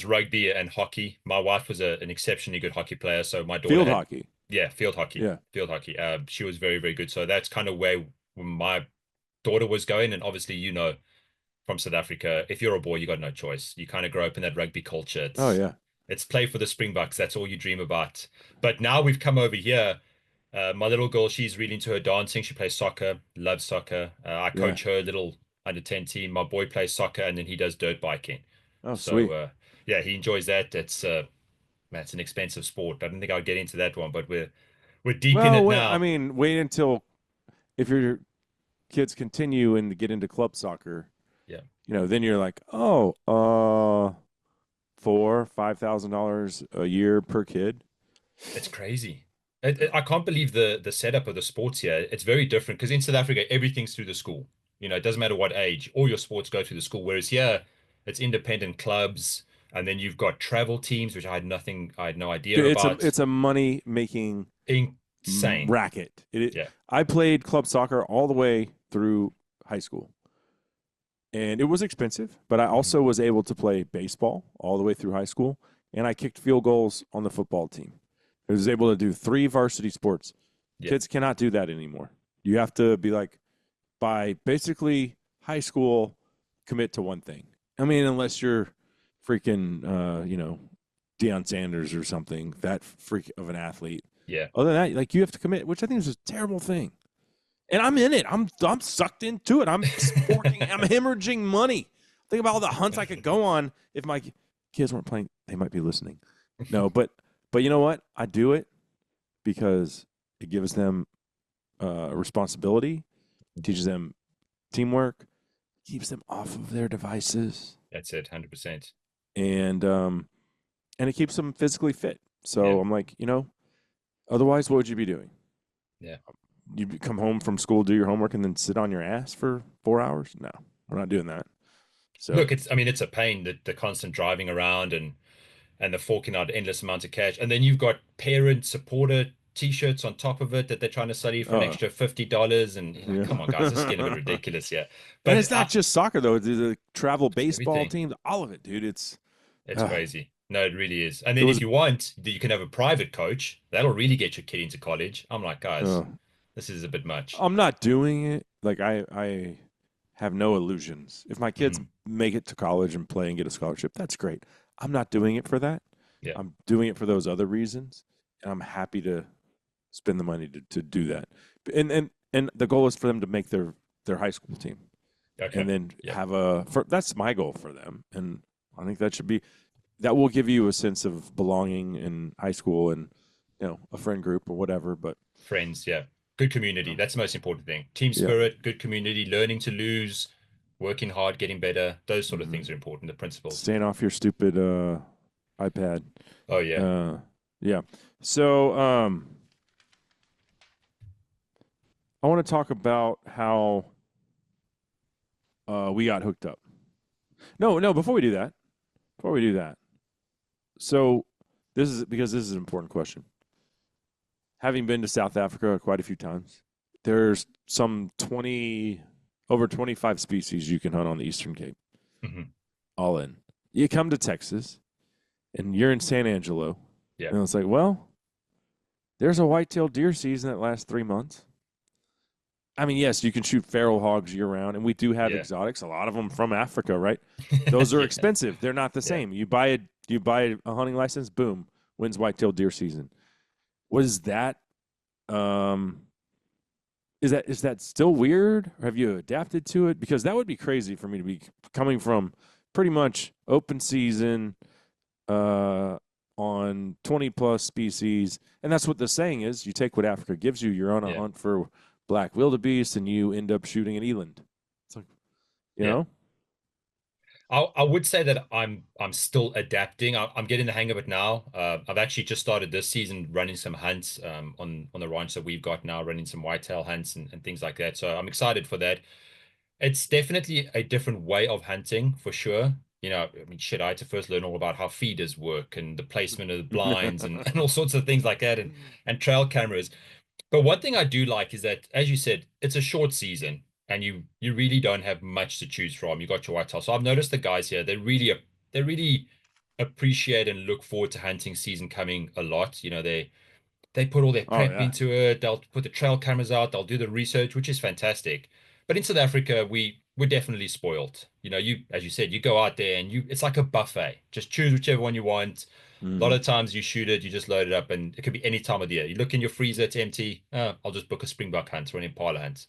Speaker 2: rugby and hockey. My wife was an exceptionally good hockey player, so my daughter
Speaker 1: Field
Speaker 2: had,
Speaker 1: hockey.
Speaker 2: yeah, field hockey,
Speaker 1: Yeah,
Speaker 2: field hockey. She was very, very good. So that's kind of where my daughter was going. And obviously, from South Africa, if you're a boy, you got no choice. You kind of grow up in that rugby culture.
Speaker 1: oh
Speaker 2: It's
Speaker 1: yeah,
Speaker 2: it's play for the Springboks. That's all you dream about. But now we've come over here. My little girl, she's really into her dancing. She plays soccer, loves soccer. I
Speaker 1: yeah.
Speaker 2: coach her little under 10 team. My boy plays soccer and then he does dirt biking.
Speaker 1: Oh
Speaker 2: So
Speaker 1: sweet.
Speaker 2: yeah, he enjoys that. It's an expensive sport. I don't think I'll get into that one, but we're deep in
Speaker 1: Well,
Speaker 2: it
Speaker 1: wait, I
Speaker 2: now.
Speaker 1: mean, wait until if your kids continue and get into club soccer,
Speaker 2: Yeah.
Speaker 1: then you're like, oh, $4,000-5,000 a year per kid.
Speaker 2: It's crazy. I can't believe the setup of the sports here. It's very different because in South Africa, everything's through the school. It doesn't matter what age, all your sports go through the school. Whereas here, it's independent clubs, and then you've got travel teams, which I had no idea
Speaker 1: Dude, it's a
Speaker 2: about.
Speaker 1: it's a money making
Speaker 2: Insane.
Speaker 1: racket.
Speaker 2: Yeah.
Speaker 1: I played club soccer all the way through high school, and it was expensive. But I
Speaker 2: Mhm.
Speaker 1: also was able to play baseball all the way through high school, and I kicked field goals on the football team. I was able to do 3 varsity sports.
Speaker 2: Yeah.
Speaker 1: Kids cannot do that anymore. You have to be like by basically high school, commit to one thing. I mean, unless you're freaking, Deion Sanders or something, that freak of an athlete.
Speaker 2: Yeah.
Speaker 1: Other than that, like you have to commit, which I think is a terrible thing. And I'm in it. I'm sucked into it. I'm hemorrhaging money. Think about all the hunts I could go on if my kids weren't playing. They might be listening. No, but you know what? I do it because it gives them responsibility, teaches them teamwork, keeps them off of their devices,
Speaker 2: That's it, 100%.
Speaker 1: and it keeps them physically fit. So
Speaker 2: Yeah.
Speaker 1: I'm like, otherwise, what would you be doing?
Speaker 2: Yeah.
Speaker 1: You come home from school, do your homework, and then sit on your ass for 4 hours? No, we're not doing that. So
Speaker 2: Look, I mean, it's a pain, the constant driving around and the forking out endless amounts of cash. And then you've got parent supporter t-shirts on top of it that they're trying to sell you for an extra $50. And you're like,
Speaker 1: yeah.
Speaker 2: come on, guys, this is getting a bit ridiculous here.
Speaker 1: And
Speaker 2: But
Speaker 1: it's not just soccer though. It's the travel baseball
Speaker 2: everything,
Speaker 1: teams, all of it, dude. It's
Speaker 2: it's crazy. No, it really is. And
Speaker 1: it
Speaker 2: then
Speaker 1: was
Speaker 2: if you want, you can have a private coach. That'll really get your kid into college. I'm like, guys,
Speaker 1: uh,
Speaker 2: this is a bit much.
Speaker 1: I'm not doing it. Like I have no illusions. If my kids
Speaker 2: Mhm.
Speaker 1: make it to college and play and get a scholarship, that's great. I'm not doing it for that.
Speaker 2: Yeah.
Speaker 1: I'm doing it for those other reasons, and I'm happy to spend the money to do that. And the goal is for them to make their high school team,
Speaker 2: Okay.
Speaker 1: and then
Speaker 2: Yeah.
Speaker 1: have that's my goal for them, and I think that will give you a sense of belonging in high school and a friend group or whatever. But
Speaker 2: Friends, yeah. Good community. That's the most important thing. Team
Speaker 1: yeah,
Speaker 2: spirit, good community, learning to lose, working hard, getting better. Those sort of
Speaker 1: hmm
Speaker 2: things are important, the principles.
Speaker 1: staying off your stupid iPad.
Speaker 2: Oh yeah.
Speaker 1: Yeah. So I want to talk about how we got hooked up. No. Before we do that, so this is an important question. Having been to South Africa quite a few times, there's over 25 species you can hunt on the Eastern Cape.
Speaker 2: Hmm.
Speaker 1: All in. You come to Texas, and you're in San Angelo,
Speaker 2: Yeah.
Speaker 1: and it's like, well, there's a white-tailed deer season that lasts 3 months. I mean, yes, you can shoot feral hogs year round, and we do have
Speaker 2: Yeah.
Speaker 1: exotics. A lot of them from Africa, right? Those are
Speaker 2: Yeah.
Speaker 1: expensive. They're not the
Speaker 2: Yeah.
Speaker 1: same. You buy a hunting license, boom, wins white-tailed deer season. Was that is that still weird? Or have you adapted to it? Because that would be crazy for me to be coming from pretty much open season on 20 plus species, and that's what the saying is. You take what Africa gives you. You're on a
Speaker 2: Yeah.
Speaker 1: hunt for black wildebeest, and you end up shooting an eland. It's like, you
Speaker 2: Yeah.
Speaker 1: know,
Speaker 2: I would say that I'm still adapting. I'm getting the hang of it now. I've actually just started this season running some hunts on the ranch that we've got now, running some whitetail hunts and things like that. So I'm excited for that. It's definitely a different way of hunting for sure. I mean, shit, I had to first learn all about how feeders work and the placement of the blinds and all sorts of things like that and trail cameras. But one thing I do like is that, as you said, it's a short season and you really don't have much to choose from. You got your whitetail. So I've noticed the guys here, they really appreciate and look forward to hunting season coming a lot. They put all their
Speaker 1: oh
Speaker 2: prep
Speaker 1: yeah,
Speaker 2: into it. They'll put the trail cameras out. They'll do the research, which is fantastic. But in South Africa, we're definitely spoiled. As you said, you go out there and it's like a buffet. Just choose whichever one you want. A lot
Speaker 1: mm-hmm.
Speaker 2: of times you shoot it, you just load it up, and it could be any time of the year. You look in your freezer, it's empty. I'll just book a springbok hunt or an impala hunt.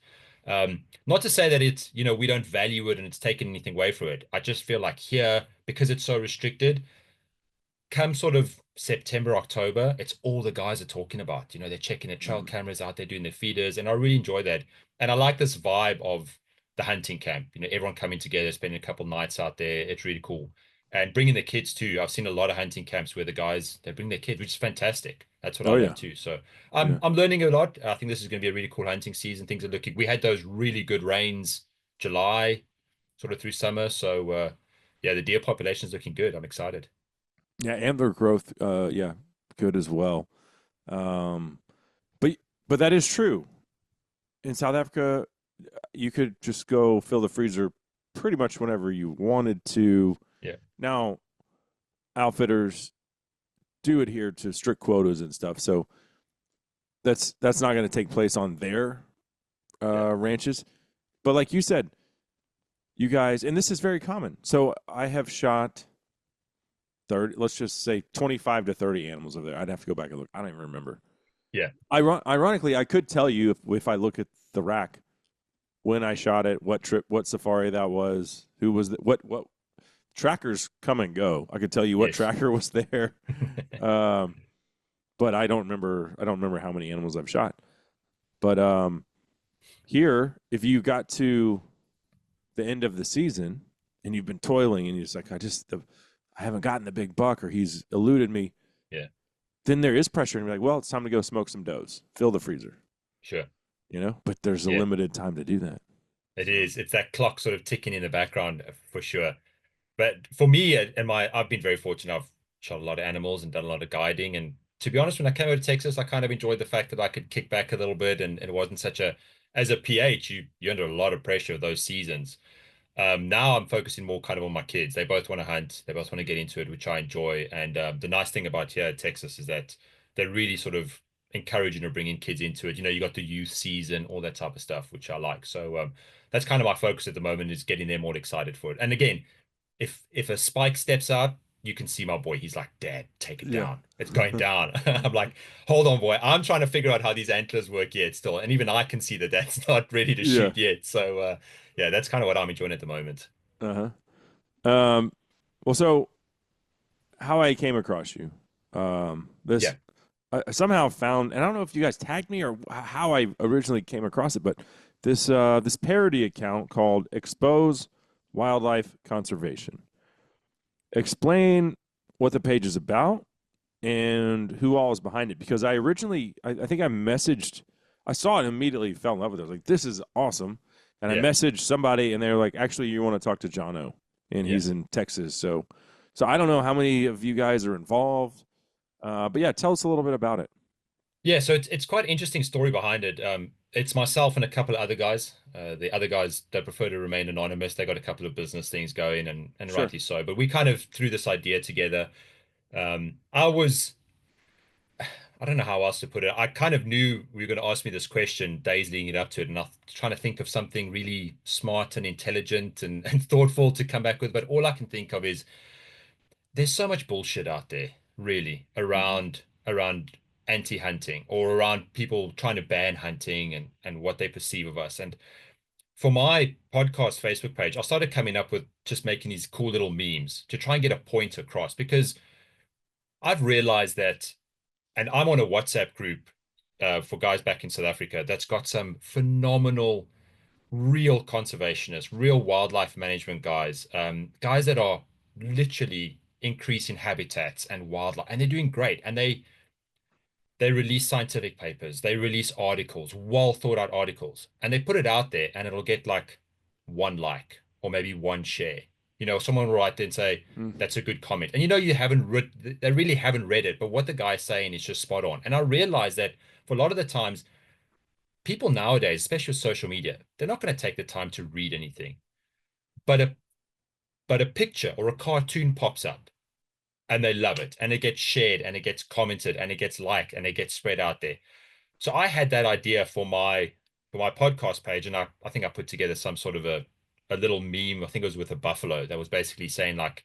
Speaker 2: Not to say that we don't value it and it's taken anything away from it. I just feel like here, because it's so restricted, come sort of September, October, it's all the guys are talking about. They're checking their trail
Speaker 1: Mm-hmm.
Speaker 2: cameras out, they're doing their feeders, and I really enjoy that. And I like this vibe of the hunting camp. Everyone coming together, spending a couple nights out there. It's really cool. And bringing the kids too. I've seen a lot of hunting camps where the guys they bring their kids, which is fantastic. That's what I
Speaker 1: Oh
Speaker 2: love
Speaker 1: yeah,
Speaker 2: too. So
Speaker 1: yeah.
Speaker 2: I'm learning a lot. I think this is going to be a really cool hunting season. Things are looking. We had those really good rains July, sort of through summer. So yeah, the deer population is looking good. I'm excited.
Speaker 1: Yeah, and their growth, yeah, good as well. Um, but that is true. In South Africa, you could just go fill the freezer pretty much whenever you wanted to.
Speaker 2: Yeah.
Speaker 1: Now, outfitters do adhere to strict quotas and stuff, so that's not going to take place on their ranches. But like you said, you guys, and this is very common. So I have shot 30, let's just say 25 to 30 animals over there. I'd have to go back and look. I don't even remember.
Speaker 2: Yeah.
Speaker 1: Ironically, I could tell you if I look at the rack when I shot it, what trip, what safari that was, who was what trackers come and go. I could tell you what
Speaker 2: Yes.
Speaker 1: tracker was there, um, but I don't remember. I don't remember how many animals I've shot. But here, if you got to the end of the season and you've been toiling and you're just like, I haven't gotten the big buck or he's eluded me.
Speaker 2: Yeah.
Speaker 1: Then there is pressure and you're like, well, it's time to go smoke some does, fill the freezer,
Speaker 2: Sure.
Speaker 1: but there's a
Speaker 2: Yeah.
Speaker 1: limited time to do that.
Speaker 2: It
Speaker 1: So,
Speaker 2: is. It's that clock sort of ticking in the background for sure. But for me, I've been very fortunate. I've shot a lot of animals and done a lot of guiding. And to be honest, when I came over to Texas, I kind of enjoyed the fact that I could kick back a little bit, and it wasn't such a, as a PH, you're under a lot of pressure those seasons. Now I'm focusing more kind of on my kids. They both want to hunt. They both want to get into it, which I enjoy. And the nice thing about here at Texas is that they're really sort of encouraging or bringing kids into it. You got the youth season, all that type of stuff, which I like. So that's kind of my focus at the moment, is getting them all excited for it. And again, if a spike steps out, you can see my boy. He's like, Dad, take it
Speaker 1: yeah.
Speaker 2: down. It's going down. I'm like, hold on, boy. I'm trying to figure out how these antlers work yet still. And even I can see that that's not ready to
Speaker 1: Yeah.
Speaker 2: shoot yet. So yeah, that's kind of what I'm enjoying at the moment.
Speaker 1: Uh-huh. Well, so how I came across you, this
Speaker 2: Yeah.
Speaker 1: I somehow found, and I don't know if you guys tagged me or how I originally came across it, but this parody account called Xpose Wildlife Conservation. Explain what the page is about and who all is behind it. Because I think I saw it and immediately fell in love with it. I was like, this is awesome. And I
Speaker 2: Yeah.
Speaker 1: messaged somebody and they were like, actually, you want to talk to Jono, and
Speaker 2: Yeah.
Speaker 1: he's in Texas. So I don't know how many of you guys are involved. But yeah, tell us a little bit about it.
Speaker 2: Yeah, so it's quite an interesting story behind it. It's myself and a couple of other guys. The other guys, they prefer to remain anonymous. They got a couple of business things going, and
Speaker 1: Sure.
Speaker 2: rightly so. But we kind of threw this idea together. I don't know how else to put it. I kind of knew we were going to ask me this question days leading it up to it, and I was trying to think of something really smart and intelligent and thoughtful to come back with. But all I can think of is there's so much bullshit out there, really,
Speaker 1: Mm-hmm.
Speaker 2: around anti-hunting or around people trying to ban hunting and what they perceive of us. And for my podcast Facebook page, I started coming up with just making these cool little memes to try and get a point across, because I've realized that, and I'm on a WhatsApp group for guys back in South Africa that's got some phenomenal, real conservationists, real wildlife management guys, guys that are literally increasing habitats and wildlife, and they're doing great. And they release scientific papers, they release articles, well thought out articles, and they put it out there, and it'll get like one like or maybe one share. Someone will write there and say,
Speaker 1: Mm-hmm.
Speaker 2: that's a good comment. And you haven't read, they really haven't read it, but what the guy's saying is just spot on. And I realize that for a lot of the times, people nowadays, especially with social media, they're not going to take the time to read anything. But a picture or a cartoon pops up and they love it, and it gets shared and it gets commented and it gets liked and it gets spread out there. So I had that idea for my podcast page, and I think I put together some sort of a little meme. I think it was with a buffalo that was basically saying like,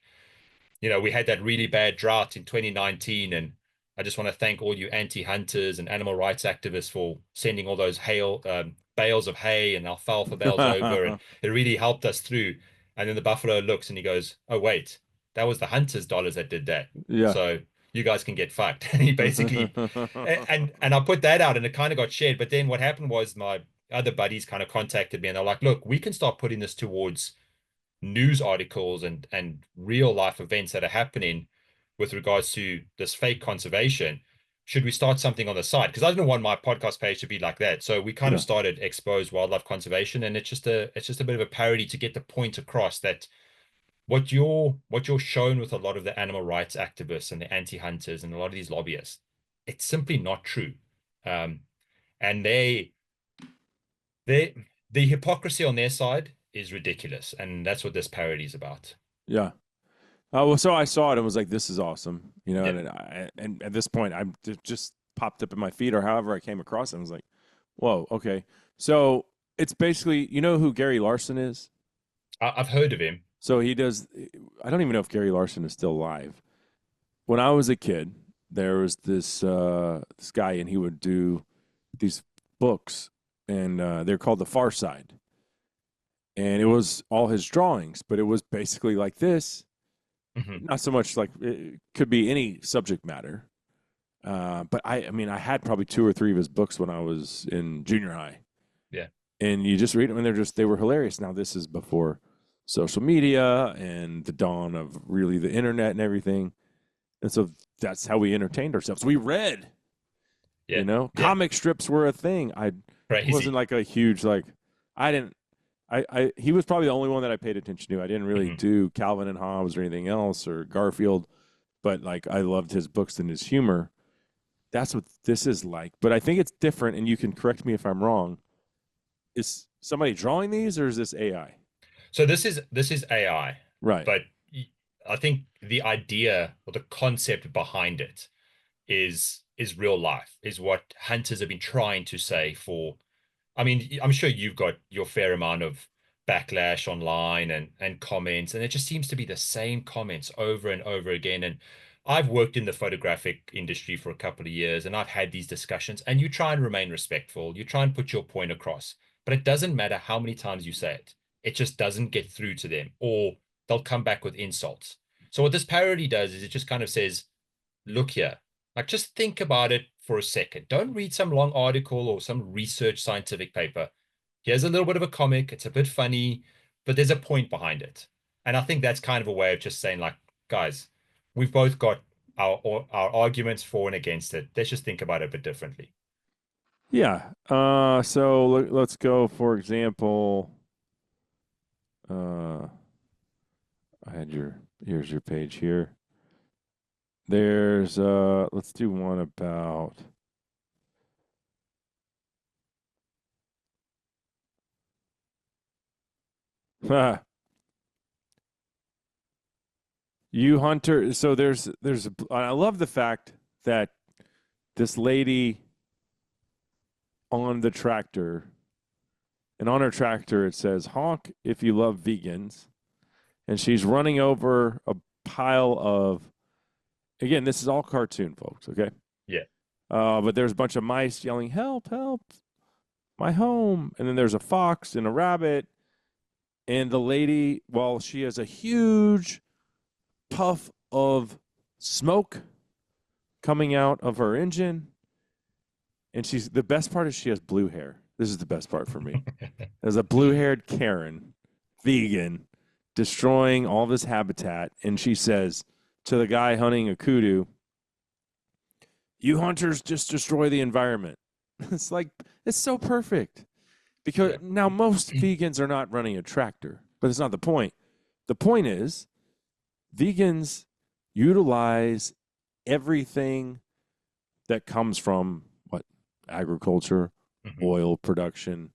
Speaker 2: we had that really bad drought in 2019, and I just want to thank all you anti-hunters and animal rights activists for sending all those bales of hay and alfalfa bales over, and it really helped us through. And then the buffalo looks and he goes, "Oh wait, that was the hunters' dollars that did that.
Speaker 1: Yeah.
Speaker 2: So you guys can get fucked." And he basically, and I put that out, and it kind of got shared. But then what happened was my other buddies kind of contacted me, and they're like, "Look, we can start putting this towards news articles and real life events that are happening with regards to this fake conservation. Should we start something on the side?" Because I didn't want my podcast page to be like that. So we kind of
Speaker 1: Yeah.
Speaker 2: started Xpose Wildlife Conservation, and it's just a bit of a parody to get the point across that what you're shown with a lot of the animal rights activists and the anti-hunters and a lot of these lobbyists, it's simply not true. Um, and they the hypocrisy on their side is ridiculous, and that's what this parody is about.
Speaker 1: Yeah. Well, so I saw it and was like, "This is awesome,"
Speaker 2: Yeah.
Speaker 1: and at this point, I'm just popped up in my feed or however I came across it. And was like, "Whoa, okay." So it's basically, you know who Gary Larson is?
Speaker 2: I've heard of him.
Speaker 1: So he does. I don't even know if Gary Larson is still alive, when I was a kid, there was this guy, and he would do these books, and they're called The Far Side, and it was all his drawings, but it was basically like this.
Speaker 2: Hmm.
Speaker 1: Not so much like it could be any subject matter, but I mean, I had probably two or three of his books when I was in junior high,
Speaker 2: Yeah.
Speaker 1: and you just read them, and they were hilarious. Now this is before social media and the dawn of really the internet and everything, and so that's how we entertained ourselves. We read,
Speaker 2: Yeah. Yeah.
Speaker 1: comic strips were a thing. I wasn't
Speaker 2: Crazy.
Speaker 1: like a huge like I didn't. He was probably the only one that I paid attention to. I didn't really
Speaker 2: Hmm.
Speaker 1: do Calvin and Hobbes or anything else or Garfield, but like I loved his books and his humor. That's what this is like. But I think it's different, and you can correct me if I'm wrong. Is somebody drawing these, or is this AI?
Speaker 2: So this is AI,
Speaker 1: Right.
Speaker 2: but I think the idea or the concept behind it is real life, is what hunters have been trying to say for. I mean, I'm sure you've got your fair amount of backlash online and comments, and it just seems to be the same comments over and over again. And I've worked in the photographic industry for a couple of years, and I've had these discussions, and you try and remain respectful, you try and put your point across, but it doesn't matter how many times you say it, it just doesn't get through to them, or they'll come back with insults. So what this parody does is it just kind of says, look here, like just think about it for a second. Don't read some long article or some research scientific paper. Here's a little bit of a comic. It's a bit funny, but there's a point behind it. And I think that's kind of a way of just saying, like, guys, we've both got our arguments for and against it. Let's just think about it a bit differently.
Speaker 1: Yeah. So let's go. For example, uh, I had here's your page here. There's let's do one about you hunter. So I love the fact that this lady on the tractor, and on her tractor it says honk if you love vegans, and she's running over a pile of, again, this is all cartoon, folks, okay?
Speaker 2: Yeah.
Speaker 1: But there's a bunch of mice yelling help, help, my home, and then there's a fox and a rabbit, and the lady, while she has a huge puff of smoke coming out of her engine, and the best part is she has blue hair. This is the best part for me. There's a blue-haired Karen, vegan, destroying all this habitat, and she says to the guy hunting a kudu, "You hunters just destroy the environment." It's like it's so perfect because
Speaker 2: Yeah.
Speaker 1: now most vegans are not running a tractor, but it's not the point. The point is vegans utilize everything that comes from what, agriculture,
Speaker 2: Hmm.
Speaker 1: oil production.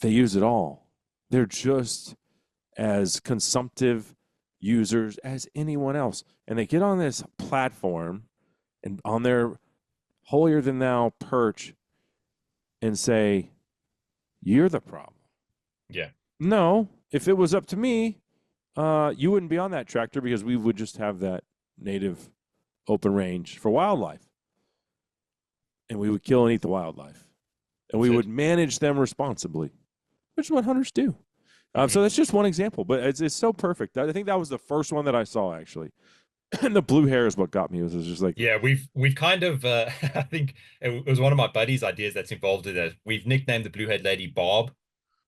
Speaker 1: They use it all. They're just as consumptive users as anyone else. And they get on this platform and on their holier than thou perch and say, you're the problem.
Speaker 2: Yeah.
Speaker 1: No, if it was up to me, you wouldn't be on that tractor because we would just have that native open range for wildlife. And we would kill and eat the wildlife. And we
Speaker 2: That's
Speaker 1: would
Speaker 2: it.
Speaker 1: manage them responsibly, which is what hunters do. So
Speaker 2: Hmm.
Speaker 1: that's just one example, but it's so perfect. I think that was the first one that I saw, actually. And the blue hair is what got me. It was just like,
Speaker 2: Yeah, we've kind of I think it was one of my buddies' ideas that's involved in it. We've nicknamed the blue-haired lady Bob.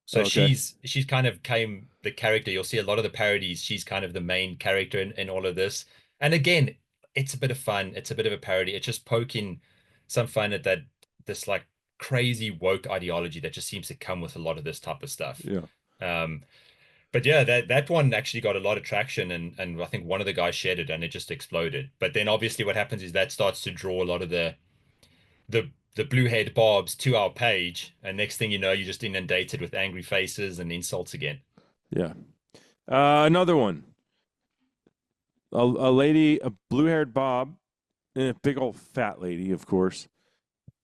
Speaker 2: So
Speaker 1: okay,
Speaker 2: she's kind of came the character. You'll see a lot of the parodies. She's kind of the main character in all of this. And again, it's a bit of fun. It's a bit of a parody. It's just poking some fun at that this like crazy woke ideology that just seems to come with a lot of this type of stuff.
Speaker 1: yeah,
Speaker 2: Um, but yeah, that one actually got a lot of traction, and I think one of the guys shared it, and it just exploded. But then obviously what happens is that starts to draw a lot of the blue head bobs to our page, and next thing you know, you're just inundated with angry faces and insults again.
Speaker 1: yeah. Another one. A lady, a blue haired Bob, and a big old fat lady, of course.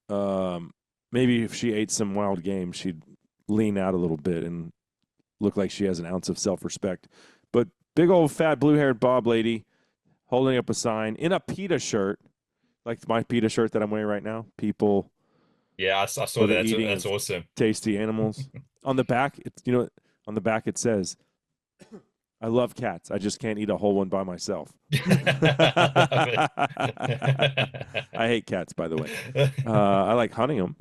Speaker 1: Um, Maybe if she ate some wild game, she'd lean out a little bit and look like she has an ounce of self respect. But big old fat blue haired Bob lady holding up a sign in a PETA shirt, like my PETA shirt that I'm wearing right now. People
Speaker 2: Yeah, I saw
Speaker 1: for
Speaker 2: that.
Speaker 1: the eating
Speaker 2: That's
Speaker 1: of
Speaker 2: awesome.
Speaker 1: tasty animals. On the back, on the back it says, "I love cats. I just can't eat a whole one by myself."
Speaker 2: I love it.
Speaker 1: I hate cats, by the way. I like hunting them,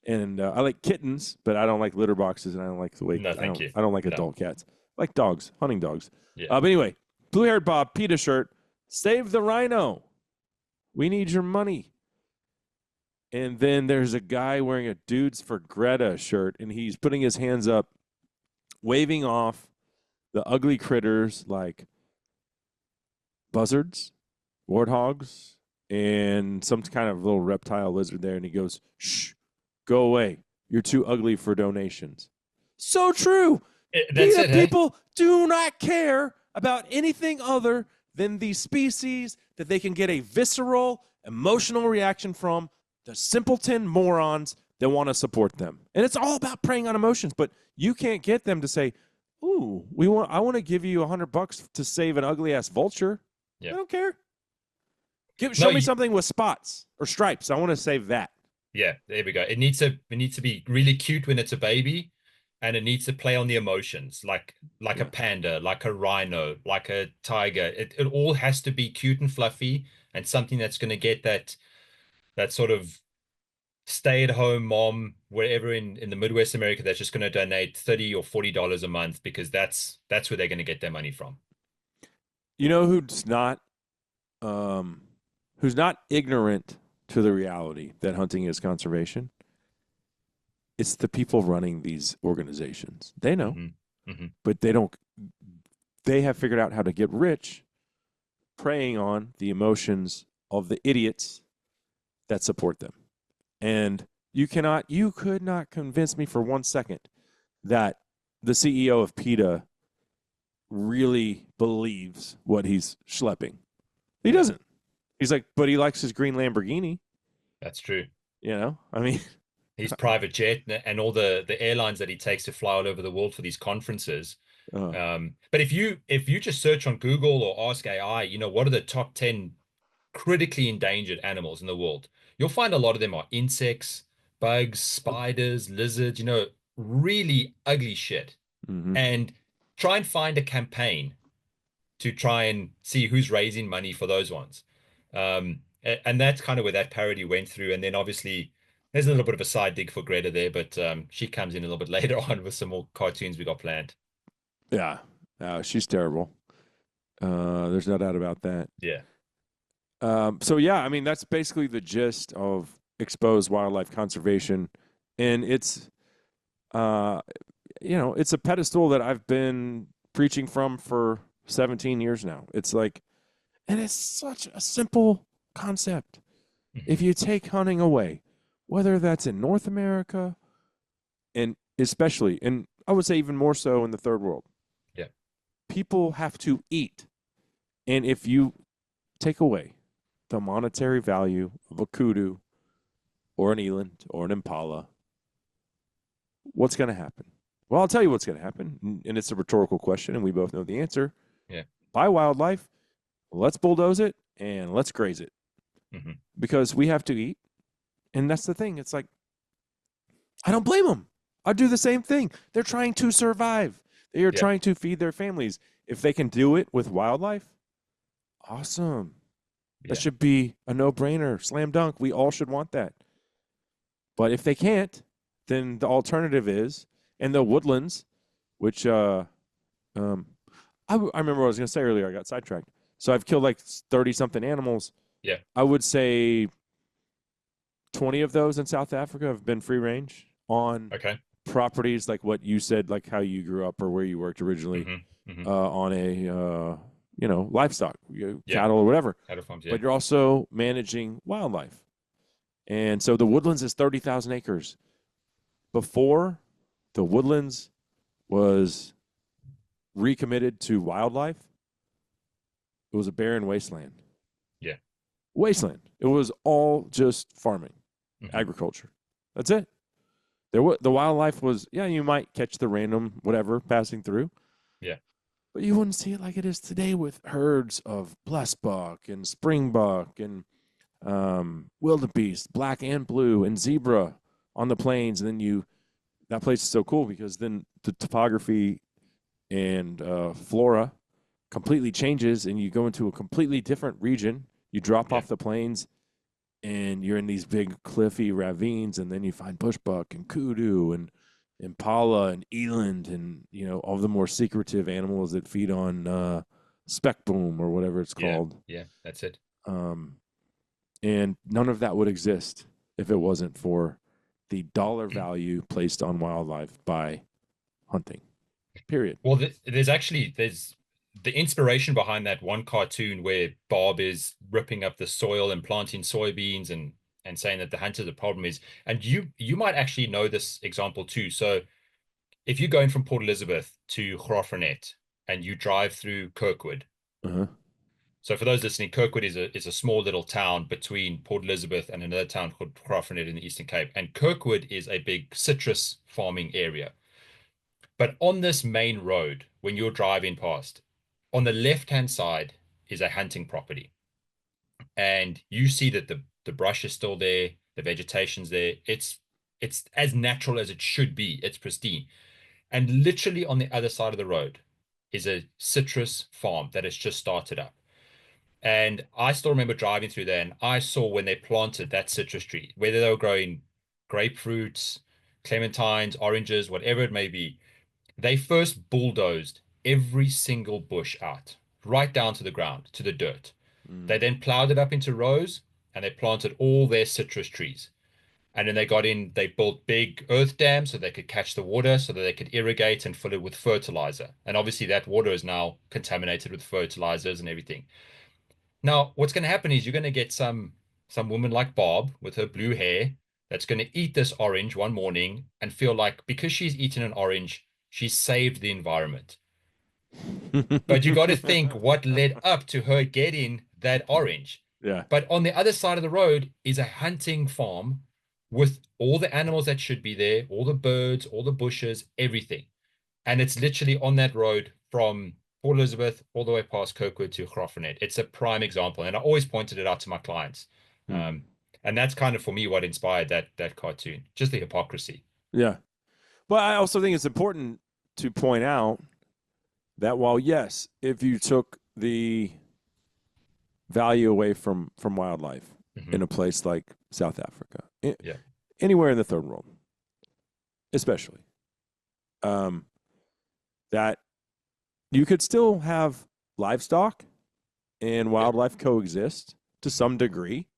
Speaker 1: and I like kittens, but I don't like litter boxes, and I don't like the way
Speaker 2: No, thank you.
Speaker 1: I don't like
Speaker 2: No.
Speaker 1: adult cats. I like dogs, hunting dogs.
Speaker 2: Yeah.
Speaker 1: But anyway, blue-haired Bob, PETA shirt, save the rhino. We need your money. And then there's a guy wearing a Dudes for Greta shirt, and he's putting his hands up, waving off the ugly critters like buzzards, warthogs, and some kind of little reptile lizard there. And he goes, "Shh, go away. You're too ugly for donations." So true.
Speaker 2: That's
Speaker 1: PETA
Speaker 2: it, hey?
Speaker 1: people do not care about anything other than the species that they can get a visceral, emotional reaction from, the simpleton morons that want to support them. And it's all about preying on emotions, but you can't get them to say, "Ooh, I want to give you $100 to save an ugly ass vulture."
Speaker 2: Yeah.
Speaker 1: I don't care.
Speaker 2: No,
Speaker 1: Show me something with spots or stripes. I want to save that.
Speaker 2: yeah, there we go. It needs to be really cute when it's a baby, and it needs to play on the emotions, like a
Speaker 1: Yeah.
Speaker 2: panda, like a rhino, like a tiger. It all has to be cute and fluffy, and something that's going to get that sort of stay-at-home mom wherever in the Midwest America that's just going to donate $30 or $40 a month because that's where they're going to get their money from.
Speaker 1: You know who's not ignorant to the reality that hunting is conservation? It's the people running these organizations. They know, but they don't. They have figured out how to get rich, preying on the emotions of the idiots that support them. And you could not convince me for 1 second that the CEO of PETA really believes what he's schlepping. He doesn't. He's like, but he likes his green Lamborghini.
Speaker 2: That's true.
Speaker 1: I mean,
Speaker 2: His private jet and all the airlines that he takes to fly all over the world for these conferences. But if you just search on Google or ask AI, what are the top 10 critically endangered animals in the world? You'll find a lot of them are insects, bugs, spiders, lizards, really ugly shit.
Speaker 1: mm-hmm.
Speaker 2: And try and find a campaign to try and see who's raising money for those ones. And that's kind of where that parody went through. And then obviously there's a little bit of a side dig for Greta there, but she comes in a little bit later on with some more cartoons we got planned.
Speaker 1: Yeah, she's terrible. There's no doubt about that.
Speaker 2: Yeah.
Speaker 1: So yeah, I mean that's basically the gist of Xpose wildlife conservation, and it's it's a pedestal that I've been preaching from for 17 years now. It's like, and it's such a simple concept. If you take hunting away, whether that's in North America, and especially, and I would say even more so in the third world,
Speaker 2: yeah,
Speaker 1: people have to eat, and if you take away the monetary value of a kudu or an eland or an impala, what's going to happen? Well, I'll tell you what's going to happen, and it's a rhetorical question, and we both know the answer.
Speaker 2: Yeah.
Speaker 1: Buy wildlife, let's bulldoze it, and let's graze it. Because we have to eat, and that's the thing. It's like, I don't blame them. I'd do the same thing. They're trying to survive. They are trying to feed their families. If they can do it with wildlife, awesome. That should be a no-brainer, slam dunk. We all should want that. But if they can't, then the alternative is, and the woodlands, which I remember what I was going to say earlier. I got sidetracked. So I've killed like 30-something animals.
Speaker 2: Yeah.
Speaker 1: I would say 20 of those in South Africa have been free range on properties like what you said, like how you grew up or where you worked originally, on a livestock, cattle or whatever.
Speaker 2: Cattle farms,
Speaker 1: But you're also managing wildlife. And so the woodlands is 30,000 acres. Before the woodlands was recommitted to wildlife, it was a barren wasteland.
Speaker 2: Yeah.
Speaker 1: Wasteland. It was all just farming, agriculture. That's it. The wildlife was, you might catch the random whatever passing through.
Speaker 2: Yeah.
Speaker 1: but you wouldn't see it like it is today with herds of buck and springbuck and wildebeest, black and blue, and zebra on the plains. And then that place is so cool because then the topography and flora completely changes, and you go into a completely different region. You drop
Speaker 2: Yeah.
Speaker 1: off the plains, and you're in these big cliffy ravines, and then you find bushbuck and kudu and impala and eland, and all the more secretive animals that feed on speck boom or whatever it's
Speaker 2: Yeah.
Speaker 1: called.
Speaker 2: Yeah. That's it.
Speaker 1: Um, and none of that would exist if it wasn't for the dollar value placed on wildlife by hunting. Period.
Speaker 2: Well, there's the inspiration behind that one cartoon where Bob is ripping up the soil and planting soybeans and saying that the hunter's a problem is, and you might actually know this example too. So if you're going from Port Elizabeth to Graaff-Reinet and you drive through Kirkwood.
Speaker 1: Uh-huh.
Speaker 2: So for those listening, Kirkwood is a small little town between Port Elizabeth and another town called Graaff-Reinet in the Eastern Cape. And Kirkwood is a big citrus farming area. But on this main road, when you're driving past, on the left-hand side is a hunting property. And you see that the brush is still there, the vegetation's there. It's as natural as it should be. It's pristine. And literally on the other side of the road is a citrus farm that has just started up. And I still remember driving through there and I saw when they planted that citrus tree, whether they were growing grapefruits, clementines, oranges, whatever it may be, they first bulldozed every single bush out, right down to the ground, to the dirt.
Speaker 1: Mm.
Speaker 2: They then plowed it up into rows and they planted all their citrus trees. And then they built big earth dams so they could catch the water so that they could irrigate and fill it with fertilizer. And obviously, that water is now contaminated with fertilizers and everything. Now, what's going to happen is you're going to get some woman like Bob with her blue hair that's going to eat this orange one morning and feel like because she's eaten an orange, she's saved the environment. But you got to think what led up to her getting that orange.
Speaker 1: Yeah.
Speaker 2: But on the other side of the road is a hunting farm with all the animals that should be there, all the birds, all the bushes, everything. And it's literally on that road from Port Elizabeth all the way past Kirkwood to Graaff-Reinet. It's a prime example. And I always pointed it out to my clients.
Speaker 1: Hmm.
Speaker 2: And that's kind of for me what inspired that cartoon, just the hypocrisy.
Speaker 1: Yeah. But I also think it's important to point out that while, yes, if you took the value away from wildlife
Speaker 2: Hmm.
Speaker 1: in a place like South Africa,
Speaker 2: Yeah.
Speaker 1: anywhere in the third world, especially, um, that you could still have livestock and
Speaker 2: Yeah.
Speaker 1: wildlife coexist to
Speaker 2: Hmm.
Speaker 1: some degree.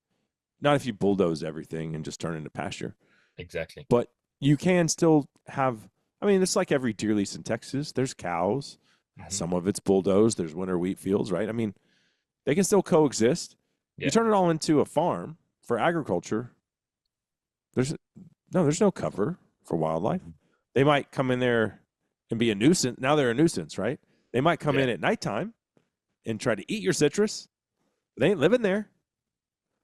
Speaker 1: Not if you bulldoze everything and just turn it into pasture,
Speaker 2: Exactly.
Speaker 1: but you can still have. I mean, it's like every deer lease in Texas. There's cows.
Speaker 2: Hmm.
Speaker 1: Some of it's bulldozed. There's winter wheat fields, right? I mean, they can still coexist. You
Speaker 2: Yeah.
Speaker 1: turn it all into a farm for agriculture. There's there's no cover for wildlife.
Speaker 2: Mhm.
Speaker 1: They might come in there and be a nuisance. Now they're a nuisance, right? They might come
Speaker 2: Yeah.
Speaker 1: in at nighttime and try to eat your citrus. They ain't living there.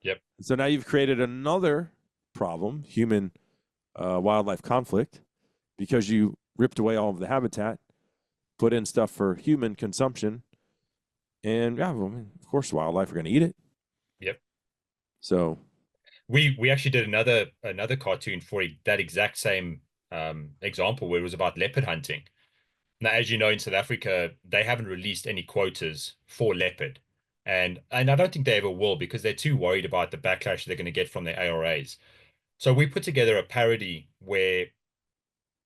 Speaker 2: Yep.
Speaker 1: So now you've created another problem, human wildlife conflict, because you ripped away all of the habitat, put in stuff for human consumption, and yeah, well, I mean, of course, wildlife are going to eat it.
Speaker 2: Yep.
Speaker 1: So,
Speaker 2: We actually did another cartoon for that exact same example where it was about leopard hunting. Now, as you know, in South Africa, they haven't released any quotas for leopard. And I don't think they ever will because they're too worried about the backlash they're going to get from their ARAs. So we put together a parody where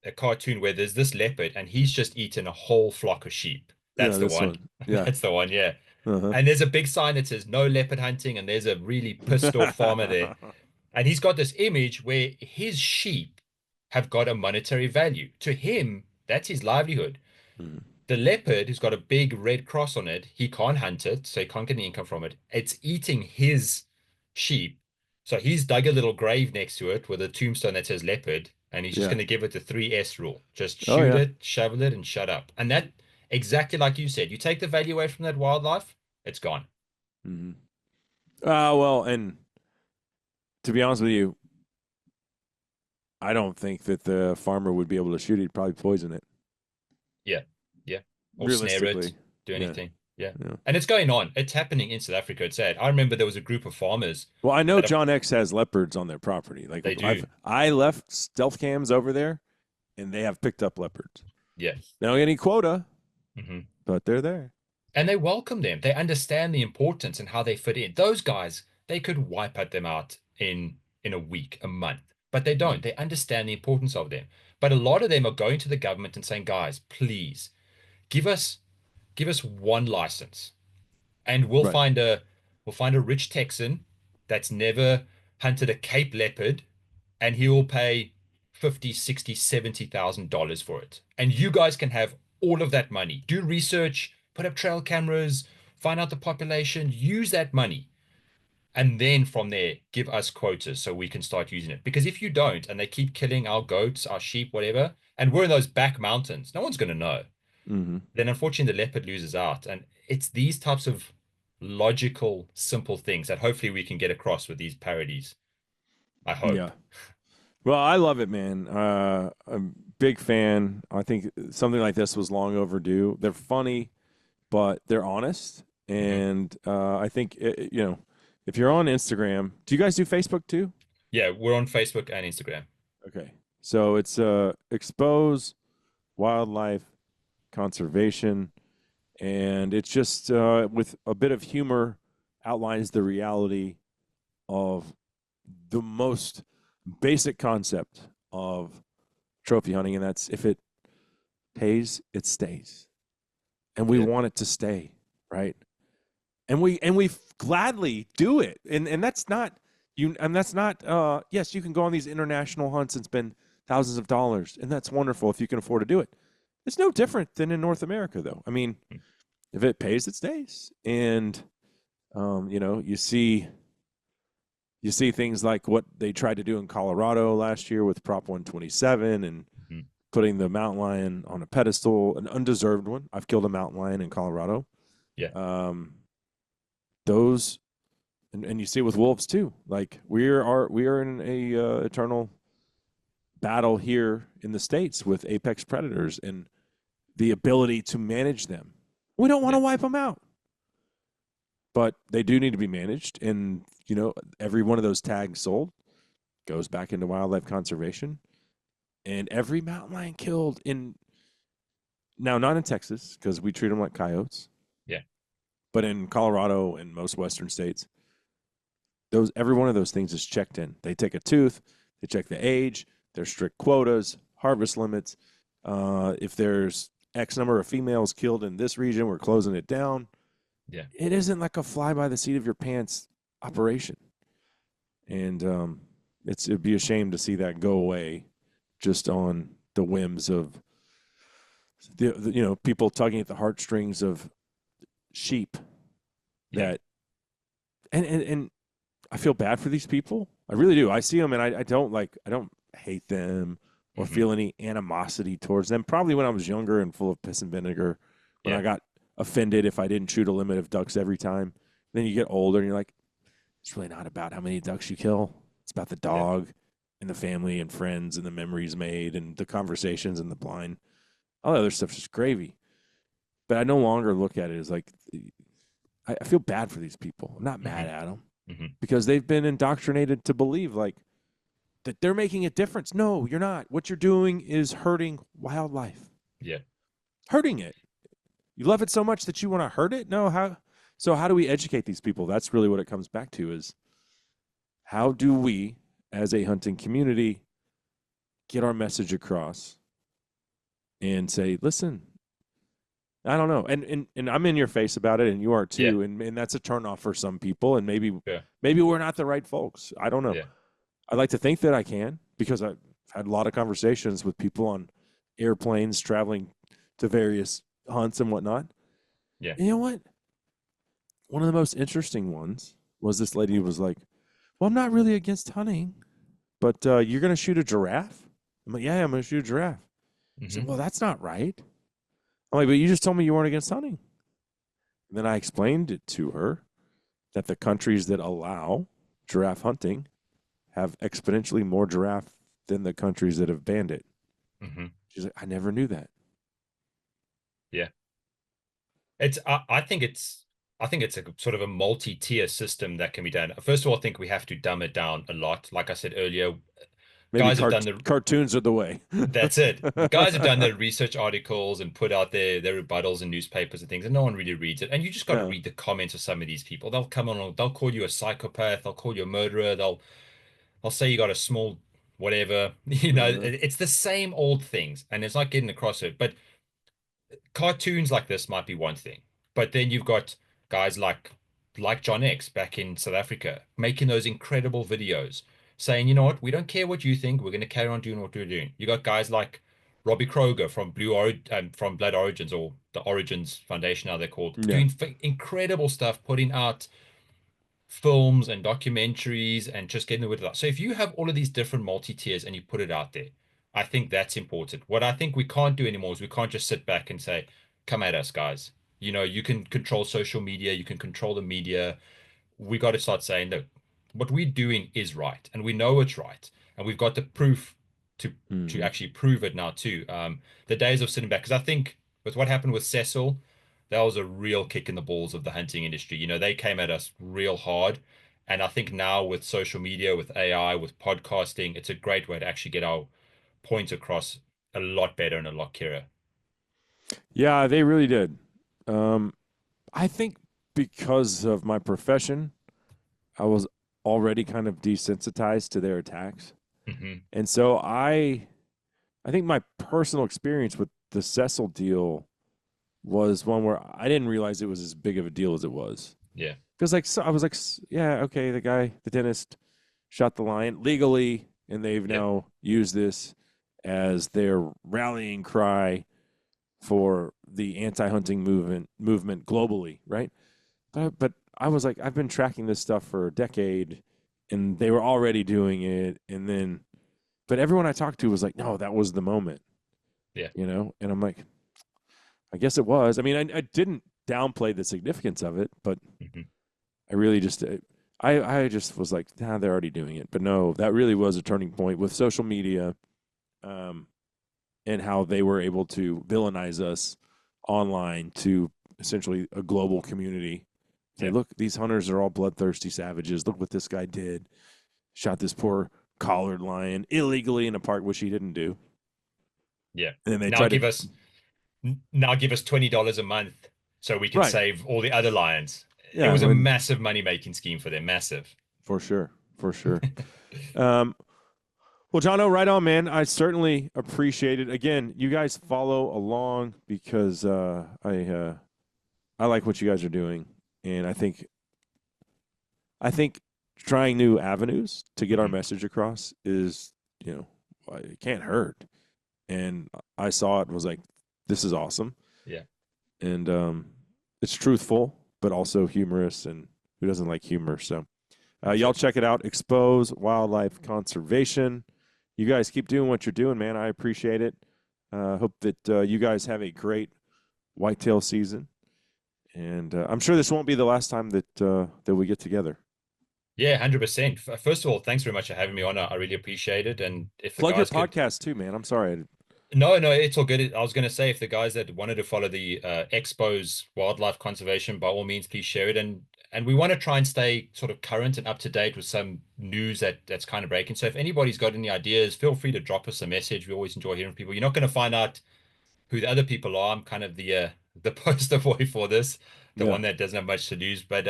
Speaker 2: a cartoon where there's this leopard and he's just eaten a whole flock of sheep.
Speaker 1: yeah,
Speaker 2: That's the
Speaker 1: this
Speaker 2: one.
Speaker 1: one, yeah,
Speaker 2: That's the one, yeah.
Speaker 1: uh-huh.
Speaker 2: And there's a big sign that says no leopard hunting, and there's a really pissed off farmer there. And he's got this image where his sheep have got a monetary value. To him, that's his livelihood.
Speaker 1: Mhm.
Speaker 2: The leopard, who's got a big red cross on it, he can't hunt it, so he can't get any income from it. It's eating his sheep. So he's dug a little grave next to it with a tombstone that says leopard, and he's just
Speaker 1: Yeah.
Speaker 2: going to give it the 3S rule. Just
Speaker 1: Oh
Speaker 2: shoot
Speaker 1: yeah.
Speaker 2: it, shovel it, and shut up. And that, exactly like you said, you take the value away from that wildlife, it's gone.
Speaker 1: Mm-hmm. Well, and to be honest with you, I don't think that the farmer would be able to shoot it. He'd probably poison it.
Speaker 2: Yeah. Yeah. or snare it,
Speaker 1: realistically.
Speaker 2: do
Speaker 1: Yeah.
Speaker 2: anything. Yeah.
Speaker 1: Yeah.
Speaker 2: And it's going on. It's happening in South Africa. It's sad. I remember there was a group of farmers
Speaker 1: Well, I know
Speaker 2: that are,
Speaker 1: John X has leopards on their property. Like
Speaker 2: they do.
Speaker 1: I left stealth cams over there, and they have picked up leopards.
Speaker 2: Yeah.
Speaker 1: They don't get any quota,
Speaker 2: Hmm.
Speaker 1: but they're there.
Speaker 2: And they welcome them. They understand the importance and how they fit in. Those guys, they could wipe at them out in a week, a month, but they don't.
Speaker 1: Mm.
Speaker 2: They understand the importance of them. But a lot of them are going to the government and saying, guys, please give us give us one license, and
Speaker 1: Right.
Speaker 2: we'll find a rich Texan that's never hunted a Cape leopard, and he will pay 50, 60, $70,000 for it. And you guys can have all of that money. Do research, put up trail cameras, find out the population, use that money. And then from there, give us quotas so we can start using it. Because if you don't, and they keep killing our goats, our sheep, whatever, and we're in those back mountains, no one's going to know.
Speaker 1: Mm-hmm.
Speaker 2: Then unfortunately the leopard loses out. And it's these types of logical, simple things that hopefully we can get across with these parodies. I hope.
Speaker 1: Yeah. Well, I love it, man. I'm a big fan. I think something like this was long overdue. They're funny, but they're honest.
Speaker 2: Mhm.
Speaker 1: And I think, if you're on Instagram, do you guys do Facebook too?
Speaker 2: Yeah, we're on Facebook and Instagram.
Speaker 1: Okay. So it's Xpose Wildlife Conservation. And it's just with a bit of humor outlines the reality of the most basic concept of trophy hunting, and that's if it pays, it stays, and we
Speaker 2: Yeah.
Speaker 1: want it to stay, right? And we gladly do it, and that's not you, and that's not. Yes, you can go on these international hunts and spend thousands of dollars, and that's wonderful if you can afford to do it. It's no different than in North America, though. I mean, if it pays, it stays, and you see things like what they tried to do in Colorado last year with Prop 127 and
Speaker 2: Mhm.
Speaker 1: putting the mountain lion on a pedestal, an undeserved one. I've killed a mountain lion in Colorado.
Speaker 2: Yeah.
Speaker 1: Um, those, and you see it with wolves too. Like we are in a eternal battle here in the States with apex predators and the ability to manage them. We don't want to
Speaker 2: Yeah.
Speaker 1: wipe them out, but they do need to be managed. And every one of those tags sold goes back into wildlife conservation. And every mountain lion killed in now not in Texas because we treat them like coyotes,
Speaker 2: Yeah.
Speaker 1: but in Colorado and most western states, those every one of those things is checked in. They take a tooth, they check the age, there's strict quotas, harvest limits. If there's X number of females killed in this region, we're closing it down.
Speaker 2: Yeah.
Speaker 1: It isn't like a fly by the seat of your pants operation, and it'd be a shame to see that go away just on the whims of the people tugging at the heartstrings of sheep.
Speaker 2: Yeah.
Speaker 1: That and I feel bad for these people. I really do. I see them and I don't hate them or
Speaker 2: Mhm.
Speaker 1: feel any animosity towards them. Probably when I was younger and full of piss and vinegar, when I
Speaker 2: Yeah.
Speaker 1: got offended if I didn't shoot a limit of ducks every time. Then you get older and you're like, it's really not about how many ducks you kill. It's about the
Speaker 2: Yeah.
Speaker 1: dog and the family and friends and the memories made and the conversations and the blind. All the other stuff's just gravy. But I no longer look at it as like I feel bad for these people. I'm not mad
Speaker 2: Mhm.
Speaker 1: at them
Speaker 2: Mhm.
Speaker 1: because they've been indoctrinated to believe like that they're making a difference. No, you're not. What you're doing is hurting wildlife.
Speaker 2: Yeah.
Speaker 1: Hurting it. You love it so much that you want to hurt it? No, how so how do we educate these people? That's really what it comes back to is how do we as a hunting community get our message across and say, listen, I don't know. And I'm in your face about it and you are
Speaker 2: Yeah.
Speaker 1: too. And that's a turnoff for some people. And maybe
Speaker 2: Yeah.
Speaker 1: maybe we're not the right folks. I don't know.
Speaker 2: Yeah.
Speaker 1: I'd like to think that I can because I've had a lot of conversations with people on airplanes traveling to various hunts and whatnot.
Speaker 2: Yeah.
Speaker 1: And you know what? One of the most interesting ones was this lady who was like, well, I'm not really against hunting, but you're going to shoot a giraffe? I'm like, yeah, I'm going to shoot a giraffe. She said,
Speaker 2: Mhm.
Speaker 1: well, that's not right. I'm like, but you just told me you weren't against hunting. And then I explained it to her that the countries that allow giraffe hunting have exponentially more giraffe than the countries that have banned it.
Speaker 2: Mhm.
Speaker 1: She's like, I never knew that.
Speaker 2: Yeah. I think it's a sort of a multi-tier system that can be done. First of all, I think we have to dumb it down a lot. Like I said earlier,
Speaker 1: Maybe
Speaker 2: guys have done the
Speaker 1: cartoons are the way.
Speaker 2: that's it. Guys have done their research articles and put out their rebuttals in newspapers and things, and no one really reads it. And you just got to
Speaker 1: No.
Speaker 2: read the comments of some of these people. They'll come on, they'll call you a psychopath, they'll call you a murderer, they'll say you got a small whatever.
Speaker 1: Uh,
Speaker 2: It's the same old things, and it's not getting across it. But cartoons like this might be one thing, but then you've got guys like John X back in South Africa making those incredible videos saying, you know what, we don't care what you think, we're going to carry on doing what we're doing. You got guys like Robbie Kroger from from Blood Origins, or the Origins Foundation, now they're called,
Speaker 1: yeah.
Speaker 2: doing incredible stuff, putting out films and documentaries and just getting the word out. So if you have all of these different multi-tiers and you put it out there, I think that's important. What I think we can't do anymore is we can't just sit back and say, come at us, guys. You can control social media, you can control the media. We got to start saying, look, what we're doing is right, and we know it's right, and we've got the proof to
Speaker 1: Hmm.
Speaker 2: actually prove it now too. The days of sitting back, because I think with what happened with Cecil, that was a real kick in the balls of the hunting industry. They came at us real hard. And I think now with social media, with AI, with podcasting, it's a great way to actually get our points across a lot better and a lot clearer.
Speaker 1: Yeah, they really did. Um, I think because of my profession, I was already kind of desensitized to their attacks.
Speaker 2: Hmm.
Speaker 1: And so I think my personal experience with the Cecil deal was one where I didn't realize it was as big of a deal as it was.
Speaker 2: Yeah.
Speaker 1: Because like so I was like, yeah, okay, the dentist shot the lion legally, and they've
Speaker 2: Yep.
Speaker 1: now used this as their rallying cry for the anti-hunting movement globally, right? But I was like, I've been tracking this stuff for a decade, and they were already doing it, and then, but everyone I talked to was like, no, that was the moment,
Speaker 2: Yeah.
Speaker 1: and I'm like, I guess it was. I mean, I didn't downplay the significance of it, but
Speaker 2: Hmm.
Speaker 1: I really just, I just was like, nah, they're already doing it. But no, that really was a turning point with social media, um, and how they were able to villainize us online to essentially a global community. Say,
Speaker 2: Yeah.
Speaker 1: look, these hunters are all bloodthirsty savages. Look what this guy did. Shot this poor collared lion illegally in a park, which he didn't do.
Speaker 2: Yeah.
Speaker 1: And then they
Speaker 2: Now
Speaker 1: tried to,
Speaker 2: give us now give us $20 a month so we can
Speaker 1: right.
Speaker 2: save all the other lions. It
Speaker 1: Yeah,
Speaker 2: was a
Speaker 1: when,
Speaker 2: massive money-making scheme for them, massive.
Speaker 1: for sure. For sure. Um, well, Jono, right on, man. I certainly appreciate it. Again, you guys follow along because I like what you guys are doing, and I think trying new avenues to get our
Speaker 2: Mhm.
Speaker 1: message across is, it can't hurt. And I saw it and was like, this is awesome.
Speaker 2: Yeah.
Speaker 1: And it's truthful, but also humorous. And who doesn't like humor? So
Speaker 2: That's
Speaker 1: y'all
Speaker 2: it.
Speaker 1: check it out. Xpose Wildlife Conservation. You guys keep doing what you're doing, man. I appreciate it. Hope that you guys have a great whitetail season. And I'm sure this won't be the last time that we get together.
Speaker 2: Yeah, 100%. First of all, thanks very much for having me on. I really appreciate it. And if the
Speaker 1: Plug your
Speaker 2: guys could
Speaker 1: podcast too, man. I'm sorry.
Speaker 2: No, no, it's all good. I was going to say, if the guys that wanted to follow the Xpose Wildlife Conservation, by all means, please share it. And we want to try and stay sort of current and up to date with some news that's kind of breaking. So if anybody's got any ideas, feel free to drop us a message. We always enjoy hearing from people. You're not going to find out who the other people are. I'm kind of the poster boy for this, the
Speaker 1: Yeah.
Speaker 2: one that doesn't have much to lose. But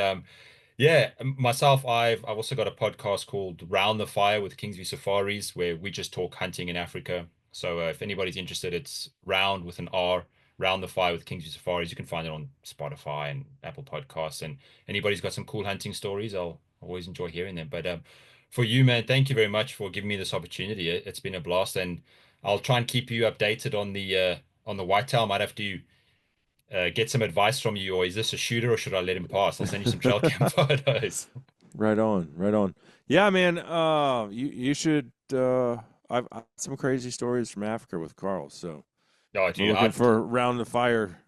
Speaker 2: yeah, myself, I've also got a podcast called Round the Fire with Kingsview Safaris, where we just talk hunting in Africa. So if anybody's interested, it's Round with an R, Round the Fire with Kingsview Safaris. You can find it on Spotify and Apple Podcasts. And anybody's got some cool hunting stories, I'll always enjoy hearing them. But for you, man, thank you very much for giving me this opportunity. It's been a blast, and I'll try and keep you updated on the whitetail. I might have to get some advice from you, or is this a shooter, or should I let him pass? I'll send you some trail cam photos.
Speaker 1: Right on, right on. Yeah, man. You should. I've some crazy stories from Africa with Carl. So
Speaker 2: No,
Speaker 1: we're
Speaker 2: dude,
Speaker 1: looking for round the fire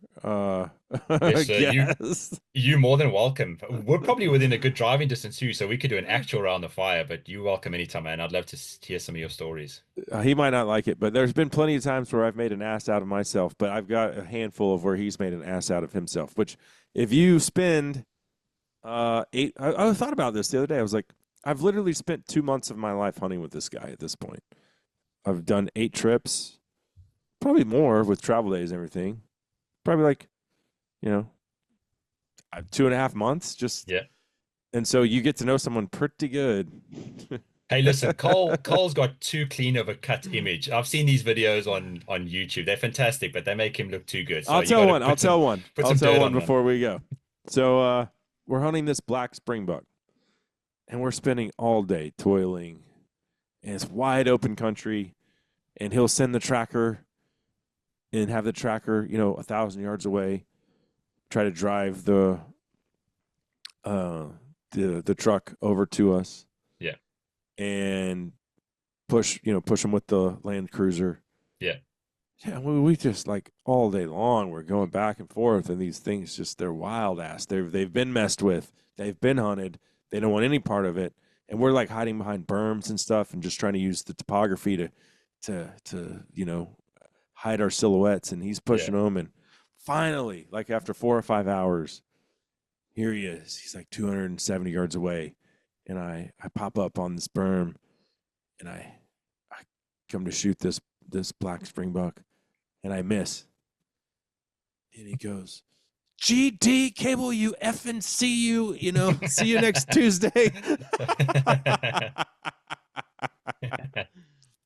Speaker 2: Yes, sir.
Speaker 1: Yes.
Speaker 2: You more than welcome. We're probably within a good driving distance too, so we could do an actual round the fire. But you welcome anytime, man. I'd love to hear some of your stories.
Speaker 1: He might not like it, but there's been plenty of times where I've made an ass out of myself, but I've got a handful of where he's made an ass out of himself, which if you spend I thought about this the other day. I was like, I've literally spent 2 months of my life hunting with this guy at this point. I've done 8 trips, probably more with travel days and everything. Probably like, you know, 2.5 months just.
Speaker 2: Yeah.
Speaker 1: And so you get to know someone pretty good.
Speaker 2: Hey, listen, Cole's got too clean of a cut image. I've seen these videos on YouTube. They're fantastic, but they make him look too good. So
Speaker 1: I'll
Speaker 2: you
Speaker 1: tell
Speaker 2: got to
Speaker 1: one. I'll tell one.
Speaker 2: put
Speaker 1: I'll
Speaker 2: some
Speaker 1: tell
Speaker 2: dirt
Speaker 1: one
Speaker 2: on them.
Speaker 1: before we go. So we're hunting this black springbuck, and we're spending all day toiling, and it's wide open country, and he'll send the tracker and have the tracker, 1,000 yards away, try to drive the truck over to us.
Speaker 2: Yeah.
Speaker 1: And push him with the Land Cruiser.
Speaker 2: Yeah.
Speaker 1: Yeah, we just like all day long we're going back and forth, and these things just they're wild ass. They've been messed with. They've been hunted. They don't want any part of it, and we're like hiding behind berms and stuff, and just trying to use the topography to hide our silhouettes. And he's pushing them, and finally, like after 4 or 5 hours, here he is. He's like 270 yards away, and I pop up on this berm, and I come to shoot this black springbuck, and I miss. And he goes, GD cable, you effing see you, see you next Tuesday.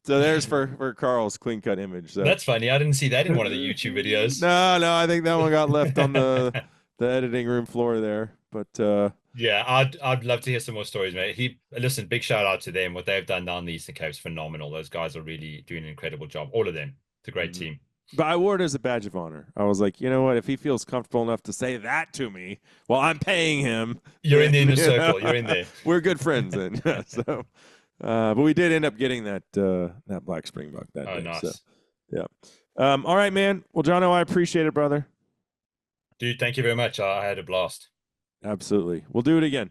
Speaker 1: So there's for Carl's clean cut image. So.
Speaker 2: That's funny. I didn't see that in one of the YouTube videos.
Speaker 1: No, I think that one got left on the editing room floor there. But
Speaker 2: yeah, I'd love to hear some more stories, mate. Listen, big shout out to them. What they've done down the Eastern Cape is phenomenal. Those guys are really doing an incredible job. All of them. It's a great team.
Speaker 1: But I wore it as a badge of honor. I was like, you know what? If he feels comfortable enough to say that to me, well, I'm paying him.
Speaker 2: You're in the inner circle. You're in there.
Speaker 1: We're good friends then. So, but we did end up getting that black springbuck that day.
Speaker 2: Nice.
Speaker 1: So, yeah. All right, man. Well, Jono, I appreciate it, brother.
Speaker 2: Dude, thank you very much. I had a blast.
Speaker 1: Absolutely. We'll do it again.